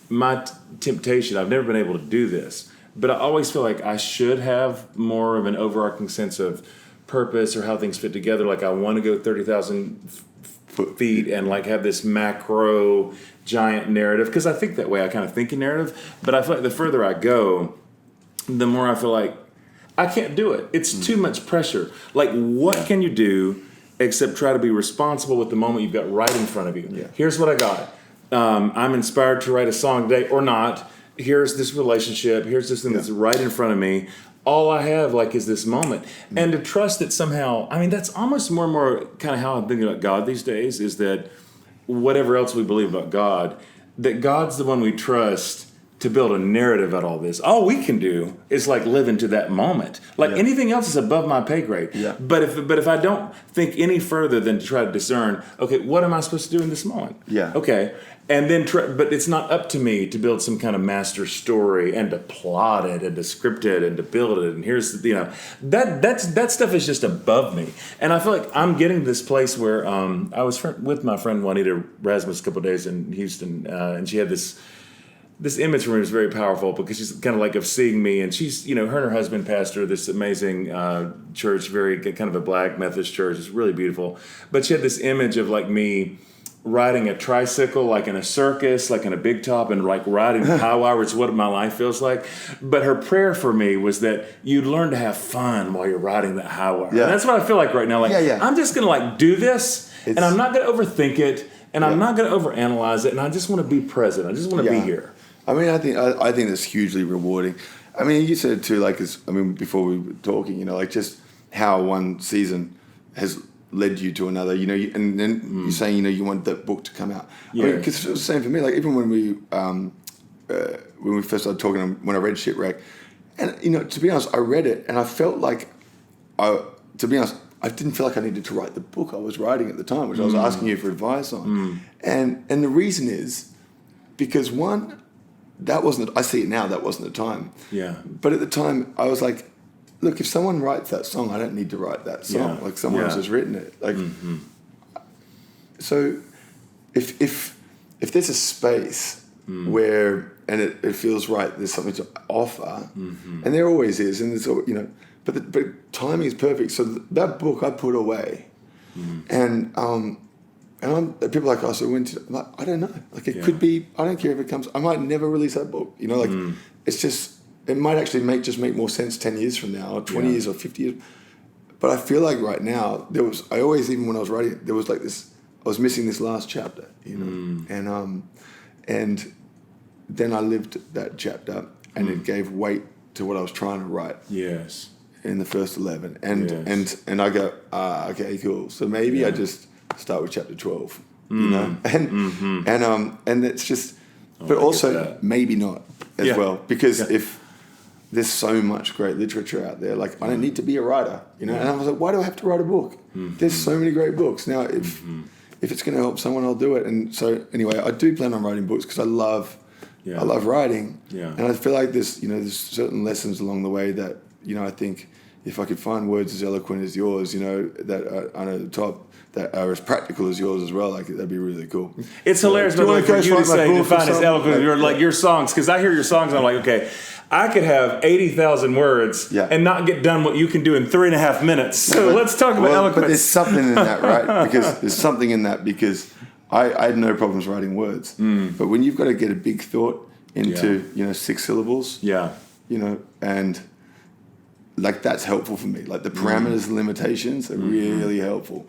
my temptation, I've never been able to do this, but I always feel like I should have more of an overarching sense of purpose or how things fit together. Like, I want to go 30,000 feet and, like, have this macro giant narrative, because I think that way. I kind of think in narrative, but I feel like the further I go, the more I feel like I can't do it. It's too much pressure. Like, what can you do except try to be responsible with the moment you've got right in front of you? Here's what I got. I'm inspired to write a song today, or not. Here's this relationship. Here's this thing that's right in front of me. All I have, like, is this moment. And to trust that somehow, I mean, that's almost more and more kind of how I'm thinking about God these days, is that whatever else we believe about God, that God's the one we trust to build a narrative out of all this. All we can do is, like, live into that moment. Like, anything else is above my pay grade. But if I don't think any further than to try to discern, okay, what am I supposed to do in this moment? Okay. And then, but it's not up to me to build some kind of master story and to plot it and to script it and to build it. And here's, you know, that stuff is just above me. And I feel like I'm getting to this place where I was with my friend Juanita Rasmus a couple of days in Houston, and she had this image for me was very powerful because she's kind of like of seeing me, and she's, you know, her and her husband pastor this amazing church, very kind of a black Methodist church. It's really beautiful. But she had this image of, like, me riding a tricycle, like in a circus, like in a big top, and, like, riding high wire. It's what my life feels like. But her prayer for me was that you'd learn to have fun while you're riding that high wire. And that's what I feel like right now. Like, I'm just going to, like, do this, and I'm not going to overthink it. and I'm not going to overanalyze it, and I just want to be present. I just want to be here. I mean, I think that's hugely rewarding. I mean, you said it too, like, before we were talking, like just how one season has led you to another, and then you're saying, you want that book to come out. Yeah. I mean, because it was the same for me. Like, even when we first started talking, when I read Shipwreck, and, to be honest, I read it and I felt like, I didn't feel like I needed to write the book I was writing at the time, which I was asking you for advice on. And the reason is because, one, I see it now, that wasn't the time. Yeah. But at the time, I was like, look, if someone writes that song, I don't need to write that song. Yeah. Like, someone else has written it. Like, so if there's a space where, and it feels right, there's something to offer, and there always is, and there's, but timing is perfect. So that book I put away, and people are like, so when I'm like, I don't know. Like, it could be, I don't care if it comes, I might never release that book. It's just, it might actually make more sense 10 years from now, or 20 years, or 50 years. But I feel like right now, I always, even when I was writing it, there was like this, I was missing this last chapter, and then I lived that chapter, and it gave weight to what I was trying to write. Yes. In the first 11, and I go, okay, cool. So maybe I just start with chapter 12, and it's just, but also maybe not as well, because if there's so much great literature out there, like, I don't need to be a writer, and I was like, why do I have to write a book? There's so many great books now. If it's going to help someone, I'll do it. And so anyway, I do plan on writing books because I love writing, and I feel like there's certain lessons along the way that, I think if I could find words as eloquent as yours, that are at the top, that are as practical as yours as well, like, that'd be really cool. It's hilarious, but like, for you to say, define as eloquent as your songs, because I hear your songs and I'm like, okay, I could have 80,000 words and not get done what you can do in 3.5 minutes. So let's talk about eloquence. But there's something in that, right? Because I had no problems writing words. But when you've got to get a big thought into 6 syllables, and like, that's helpful for me. Like, the parameters and limitations are really helpful.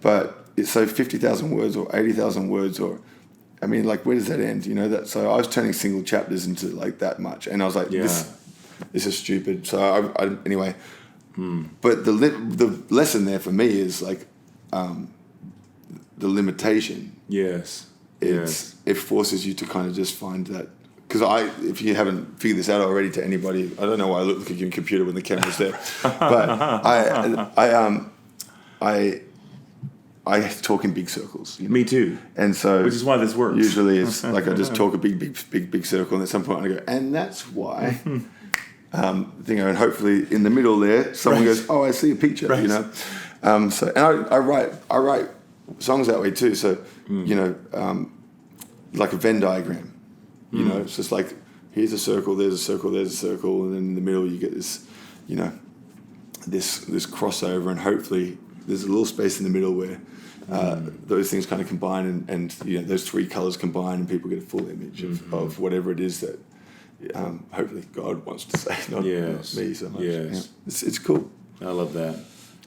But it's so 50,000 words or 80,000 words, or, I mean, like, where does that end? So I was turning single chapters into like that much, and I was like, this is stupid. So I anyway. But the lesson there for me is like, the limitation. Yes. It forces you to kind of just find that. Because if you haven't figured this out already to anybody, I don't know why I look like a computer when the camera's there, but I talk in big circles. Me too. And so, which is why this works. Usually it's like I just talk a big circle, and at some point I go, and that's why. And hopefully in the middle there, someone goes, oh, I see a picture, So, and I write songs that way too. So, like a Venn diagram. It's just like, here's a circle, there's a circle, there's a circle, and then in the middle you get this, this crossover, and hopefully there's a little space in the middle where those things kind of combine, and those 3 colors combine, and people get a full image of whatever it is that hopefully God wants to say, not me so much. Yes. It's cool. I love that.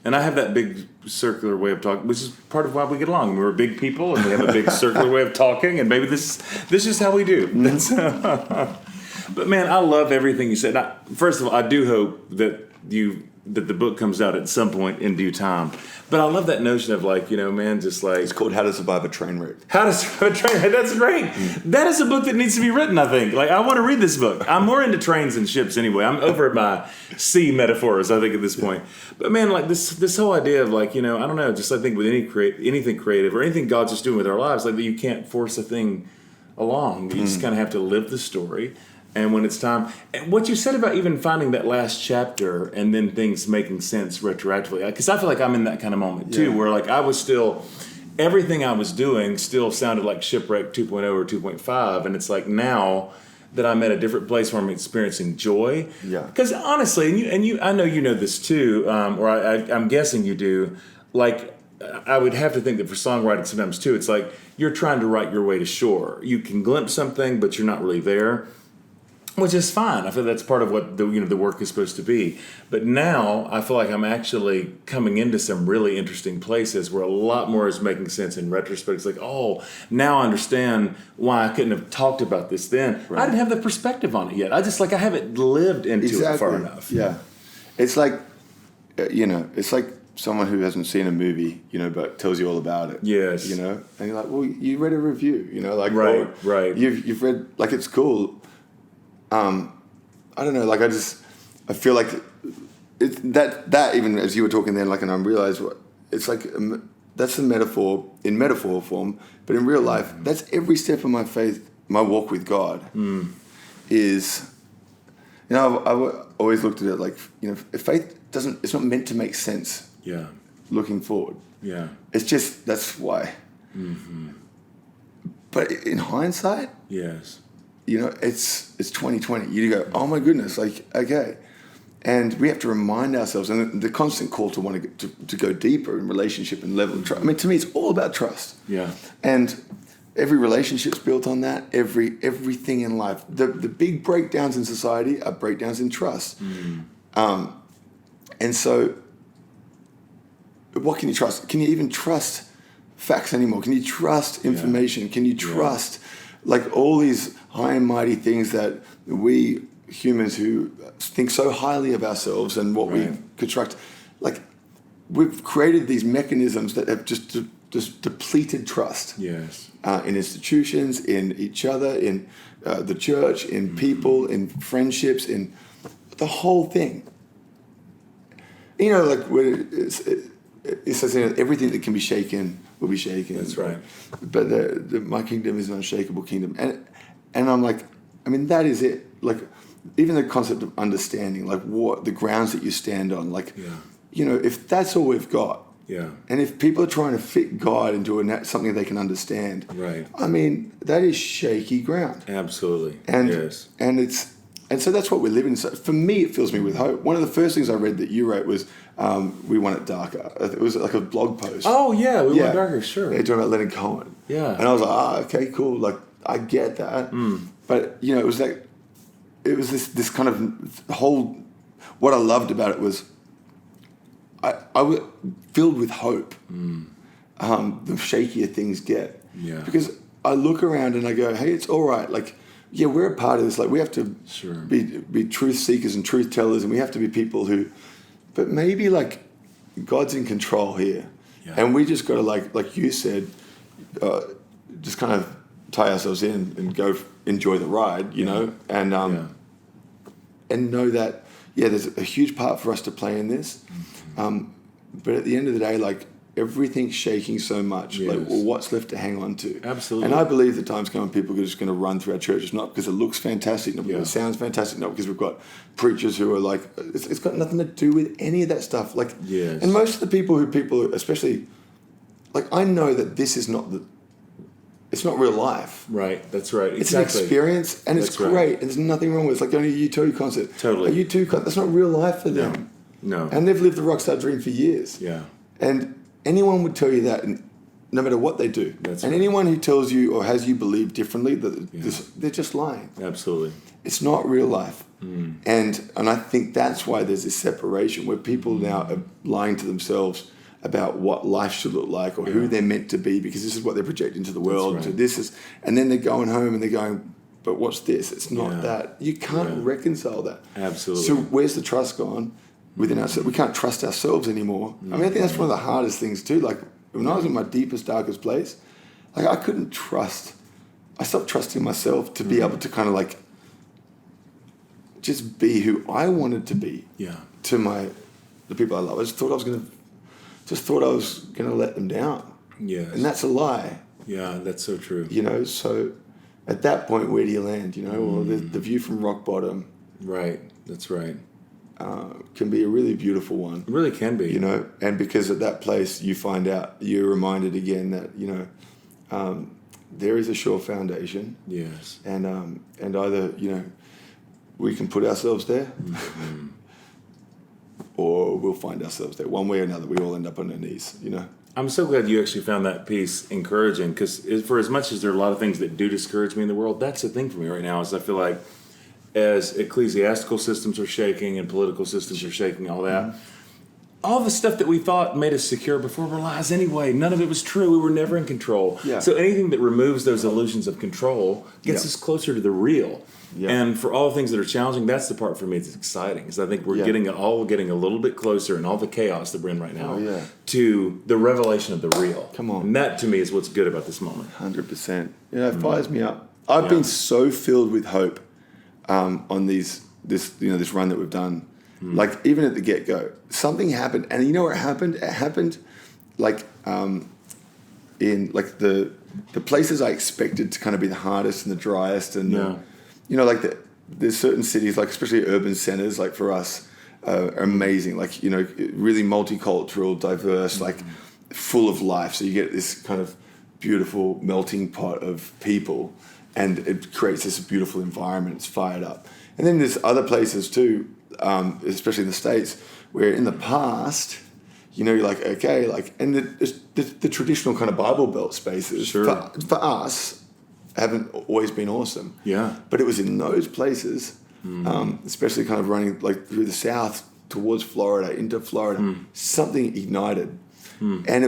And I have that big circular way of talking, which is part of why we get along. We're big people, and we have a big circular way of talking, and maybe this is how we do. But man, I love everything you said. First of all, I do hope that the book comes out at some point in due time. But I love that notion of like, just like... It's called How to Survive a Train Wreck. How to Survive a Train Wreck. That's great. That is a book that needs to be written, I think. Like, I want to read this book. I'm more into trains and ships anyway. I'm over at my sea metaphors, I think, at this point. But man, like this whole idea of like, I don't know, just I think with anything creative or anything God's just doing with our lives, like that you can't force a thing along. You just kind of have to live the story. And when it's time, and what you said about even finding that last chapter and then things making sense retroactively, because I feel like I'm in that kind of moment too, where like I was still, everything I was doing still sounded like Shipwreck 2.0 or 2.5, and it's like now that I'm at a different place where I'm experiencing joy. Yeah. Because honestly, and you, I know you know this too, or I'm guessing you do. Like I would have to think that for songwriting sometimes too, it's like you're trying to write your way to shore. You can glimpse something, but you're not really there. Which is fine. I feel that's part of what the work is supposed to be. But now I feel like I'm actually coming into some really interesting places where a lot more is making sense in retrospect. It's like, oh, now I understand why I couldn't have talked about this then. Right. I didn't have the perspective on it yet. I haven't lived into it far enough. Yeah. It's like, it's like someone who hasn't seen a movie, but tells you all about it. Yes. And you're like, well, you read a review, like, right. You've read, like, it's cool. I don't know, like, I feel like it's that even as you were talking then, like, and I realized it's like, that's the metaphor in metaphor form, but in real life, that's every step of my faith, my walk with God is, I've always looked at it like, faith it's not meant to make sense. Yeah. Looking forward. Yeah. It's just, that's why. Mm-hmm. But in hindsight, yes. It's 2020. You go, oh my goodness, like, okay. And we have to remind ourselves, and the constant call to want to go deeper in relationship and level of trust. I mean, to me, it's all about trust. Yeah. And every relationship's built on that. Everything in life. The big breakdowns in society are breakdowns in trust. Mm. And so, what can you trust? Can you even trust facts anymore? Can you trust information? Yeah. Can you trust like all these high and mighty things that we humans who think so highly of ourselves and what we construct, like we've created these mechanisms that have just depleted trust. Yes. In institutions, in each other, in the church, in people, in friendships, in the whole thing. Like when it says, everything that can be shaken will be shaken. That's right. But my kingdom is an unshakable kingdom. And I'm like, I mean, that is it. Like, even the concept of understanding, like what the grounds that you stand on, like, if that's all we've got, and if people are trying to fit God into something they can understand, I mean, that is shaky ground. Absolutely. And, yes. And so that's what we live in. So for me, it fills me with hope. One of the first things I read that you wrote was, we want it darker. It was like a blog post. Oh, yeah, we want it darker, sure. You're talking about Leonard Cohen. Yeah. And I was like, okay, cool. Like, I get that. Mm. But, it was like, it was this kind of whole, what I loved about it was, I was filled with hope. Mm. The shakier things get. Yeah. Because I look around and I go, hey, it's all right. Like, yeah, we're a part of this. Like, we have to be truth seekers and truth tellers, and we have to be people who, but maybe like God's in control here, and we just got to like you said, just kind of tie ourselves in and go enjoy the ride, and know that there's a huge part for us to play in this, but at the end of the day, like, everything's shaking so much. Yes. Like, well, what's left to hang on to? Absolutely. And I believe the time's coming, people are just going to run through our churches, not because it looks fantastic, not because it sounds fantastic, not because we've got preachers who are like, it's got nothing to do with any of that stuff. Like, and most of the people, especially, like, I know that this is not it's not real life. Right, that's right. Exactly. It's an experience, and it's great, and there's nothing wrong with it. It's like going to a U2 concert. Totally. A U2 concert, that's not real life for them. No. And they've lived the rockstar dream for years. Yeah. And anyone would tell you that, no matter what they do. That's and anyone who tells you or has you believe differently, they're just lying. Absolutely. It's not real life. Mm. And I think that's why there's this separation where people now are lying to themselves about what life should look like or who they're meant to be, because this is what they're projecting to the world. Right. So and then they're going home and they're going, but what's this? It's not that. You can't reconcile that. Absolutely. So where's the trust gone? Within ourselves, we can't trust ourselves anymore. Mm-hmm. I mean, I think that's one of the hardest things too. Like, when I was in my deepest, darkest place, like, I couldn't trust. I stopped trusting myself to be able to kind of like just be who I wanted to be. Yeah. To the people I love. I just thought I was gonna let them down. Yes. And that's a lie. Yeah, that's so true. So at that point, where do you land? Well, the view from rock bottom. Right. That's right. Can be a really beautiful one. It really can be. And because at that place you find out, you're reminded again that, there is a sure foundation. Yes. And either, we can put ourselves there or we'll find ourselves there. One way or another, we all end up on our knees, I'm so glad you actually found that piece encouraging, because for as much as there are a lot of things that do discourage me in the world, that's the thing for me right now is I feel like as ecclesiastical systems are shaking and political systems are shaking, all that. All the stuff that we thought made us secure before were lies anyway. None of it was true. We were never in control. Yeah. So anything that removes those illusions of control gets us closer to the real. Yeah. And for all the things that are challenging, that's the part for me that's exciting. Is I think we're getting a little bit closer in all the chaos that we're in right now to the revelation of the real. Come on. And that to me is what's good about this moment. 100%. It fires me up. I've been so filled with hope on this run that we've done. Like even at the get-go, something happened, and you know where it happened? It happened like in like the places I expected to kind of be the hardest and the driest, and there's certain cities, like especially urban centers, like for us, are amazing. Like really multicultural, diverse, like full of life. So you get this kind of beautiful melting pot of people, and it creates this beautiful environment. It's fired up, and then there's other places too. Especially in the States, where in the past, you're like, okay, like, and the traditional kind of Bible Belt spaces for us haven't always been awesome. Yeah. But it was in those places, especially kind of running like through the South towards Florida, into Florida, something ignited. And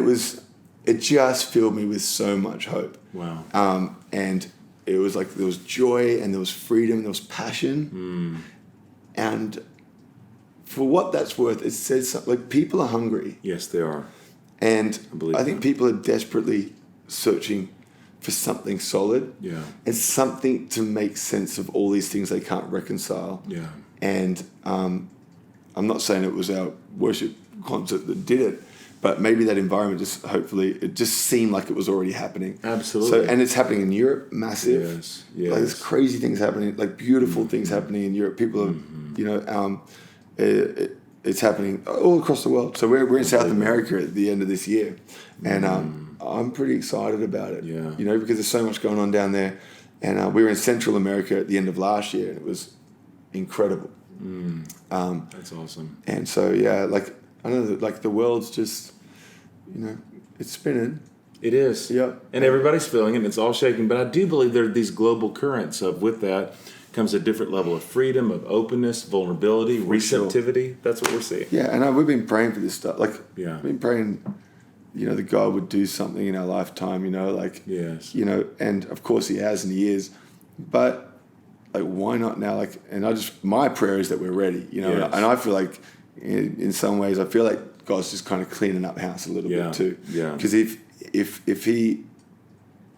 it just filled me with so much hope. Wow. And it was like there was joy and there was freedom, there was passion. And for what that's worth, it says something like people are hungry. Yes, they are. And I think people are desperately searching for something solid. Yeah. And something to make sense of all these things they can't reconcile. Yeah. And I'm not saying it was our worship concert that did it, but maybe that environment it just seemed like it was already happening. Absolutely. So, and it's happening in Europe, massive. Yes. Like there's crazy things happening, like beautiful things happening in Europe. People are, it's happening all across the world. So we're in South America at the end of this year, and I'm pretty excited about it. Yeah. Because there's so much going on down there, and we were in Central America at the end of last year, and it was incredible. That's awesome. And so like. I know that like the world's just, it's spinning. It is. Yep. And everybody's feeling it and it's all shaking. But I do believe there are these global currents with that comes a different level of freedom, of openness, vulnerability, receptivity. Sure. That's what we're seeing. Yeah, and we've been praying for this stuff. Like, we've been praying, that God would do something in our lifetime, yes. And of course he has and he is. But like, why not now? Like, and my prayer is that we're ready, yes. And I feel like, in some ways, I feel like God's just kind of cleaning up house a little bit too. Yeah. Because if he,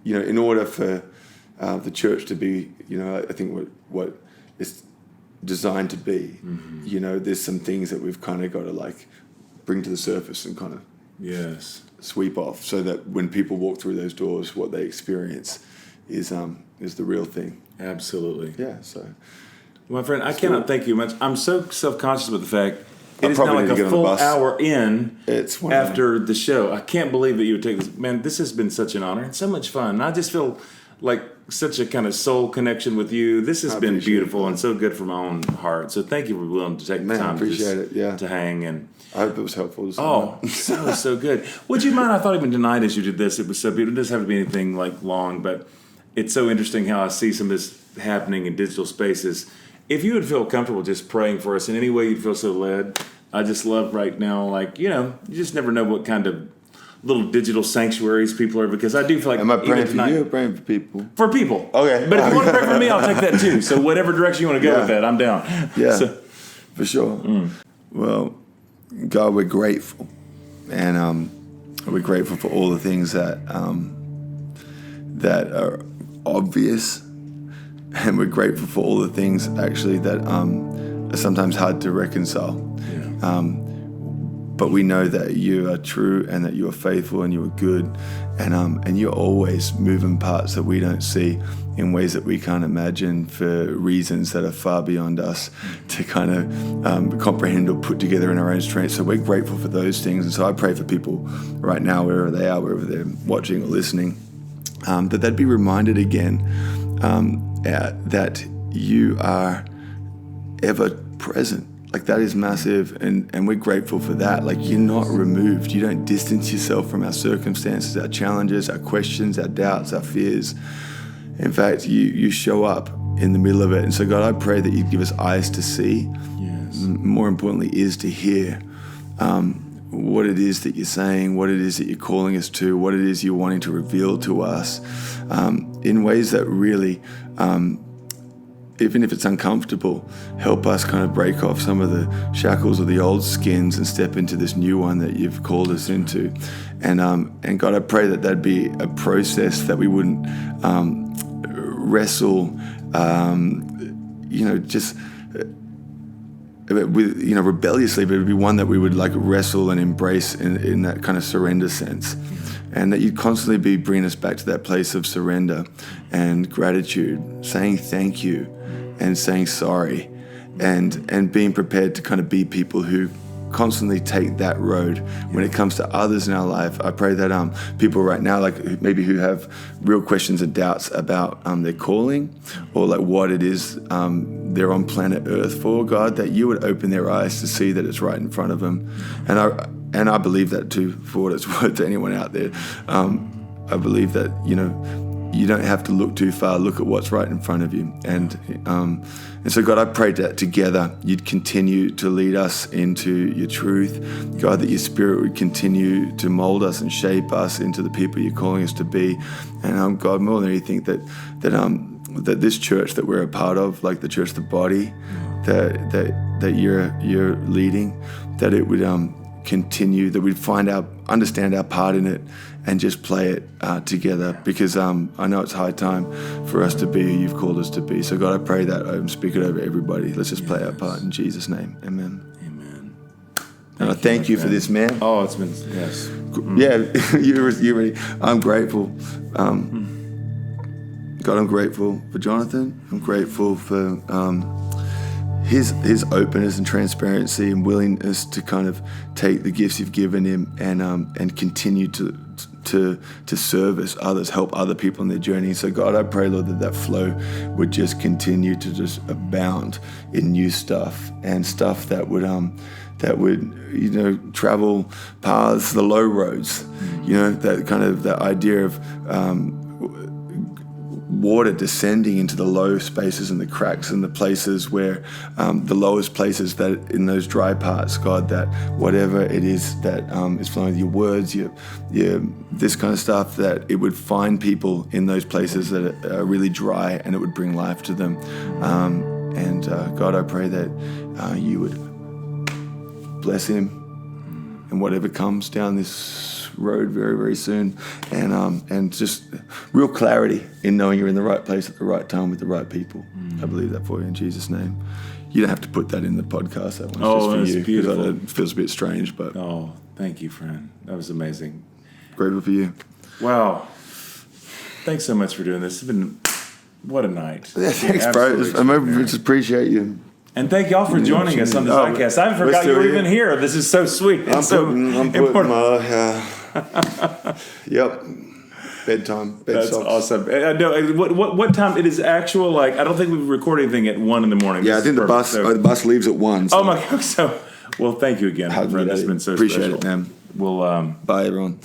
in order for the church to be, I think what it's designed to be, there's some things that we've kind of got to like bring to the surface and kind of sweep off, so that when people walk through those doors, what they experience is the real thing. Absolutely. Yeah. So, my friend, I cannot thank you much. I'm so self-conscious about the fact. It is now like a full hour in after the show. I can't believe that you would take this. Man, this has been such an honor and so much fun. And I just feel like such a kind of soul connection with you. This has been beautiful and so good for my own heart. So thank you for willing to take the time to hang. And I hope it was helpful. So good. Would you mind? I thought even tonight as you did this, it was so beautiful. It doesn't have to be anything like long, but it's so interesting how I see some of this happening in digital spaces. If you would feel comfortable just praying for us in any way you'd feel so led, I just love right now, like, you just never know what kind of little digital sanctuaries people are, because I do feel like... Am I praying for you or praying for people? For people. Okay. But if you want to pray for me, I'll take that too. So whatever direction you want to go with that, I'm down. Yeah, for sure. Well, God, we're grateful. And we're grateful for all the things that are obvious. And we're grateful for all the things actually that are sometimes hard to reconcile. Yeah. But we know that you are true and that you are faithful and you are good, and you're always moving parts that we don't see in ways that we can't imagine for reasons that are far beyond us to kind of comprehend or put together in our own strength. So we're grateful for those things. And so I pray for people right now, wherever they are, wherever they're watching or listening, that they'd be reminded again that you are ever present. Like, that is massive, and we're grateful for that. Like, you're not removed. You don't distance yourself from our circumstances, our challenges, our questions, our doubts, our fears. In fact, you show up in the middle of it. And so, God, I pray that you'd give us eyes to see, Yes. more importantly, ears to hear what it is that you're saying, what it is that you're calling us to, what it is you're wanting to reveal to us in ways that really, even if it's uncomfortable, help us kind of break off some of the shackles of the old skins and step into this new one that you've called us into. And God, I pray that that'd be a process that we wouldn't wrestle, just with, rebelliously, but it would be one that we would like wrestle and embrace in that kind of surrender sense. And that you'd constantly be bringing us back to that place of surrender and gratitude, saying thank you and saying sorry, and being prepared to kind of be people who constantly take that road when it comes to others in our life. I pray that people right now, like maybe who have real questions and doubts about their calling or like what it is they're on planet Earth for, God, that you would open their eyes to see that it's right in front of them. And I believe that too, for what it's worth to anyone out there. I believe that, you don't have to look too far. Look at what's right in front of you. And so, God, I pray that together you'd continue to lead us into your truth. God, that your Spirit would continue to mold us and shape us into the people you're calling us to be. And God, more than anything, that this church that we're a part of, like the church, the body, that you're leading, that it would continue, that we'd understand our part in it and just play it together, because I know it's high time for us to be who you've called us to be. So God, I pray that I'm speaking over everybody. Let's just play our part in Jesus' name. Amen. Amen. And I thank you for this, man. Oh, it's been, yes. Yeah, you're ready. I'm grateful. God, I'm grateful for Jonathan. I'm grateful for his openness and transparency and willingness to kind of take the gifts you've given him and continue to service others, help other people in their journey. So God, I pray, Lord, that flow would just continue to just abound in new stuff and stuff that would travel paths, the low roads, that kind of that idea of water descending into the low spaces and the cracks and the places where the lowest places, that in those dry parts, God, that whatever it is that is flowing, your words, your this kind of stuff, that it would find people in those places that are really dry and it would bring life to them. God, I pray that you would bless him and whatever comes down this road very, very soon, and just real clarity in knowing you're in the right place at the right time with the right people. I believe that for you in Jesus' name. You don't have to put that in the podcast. That one's just for you. Beautiful. It feels a bit strange, but thank you, friend. That was amazing. Grateful for you. Wow. Thanks so much for doing this. It's been what a night. Yeah, thanks, bro. I just appreciate you. And thank y'all for joining us on the Zeitcast. I forgot you were even here. This is so sweet. I'm putting my yep. Bedtime. That's socks. awesome. No, what time? It is actual, I don't think we record anything at 1 in. Yeah, I think the bus leaves at 1. So. Oh my God. Well, thank you again, friend. It's been so Appreciate special. it, man. We'll bye, everyone.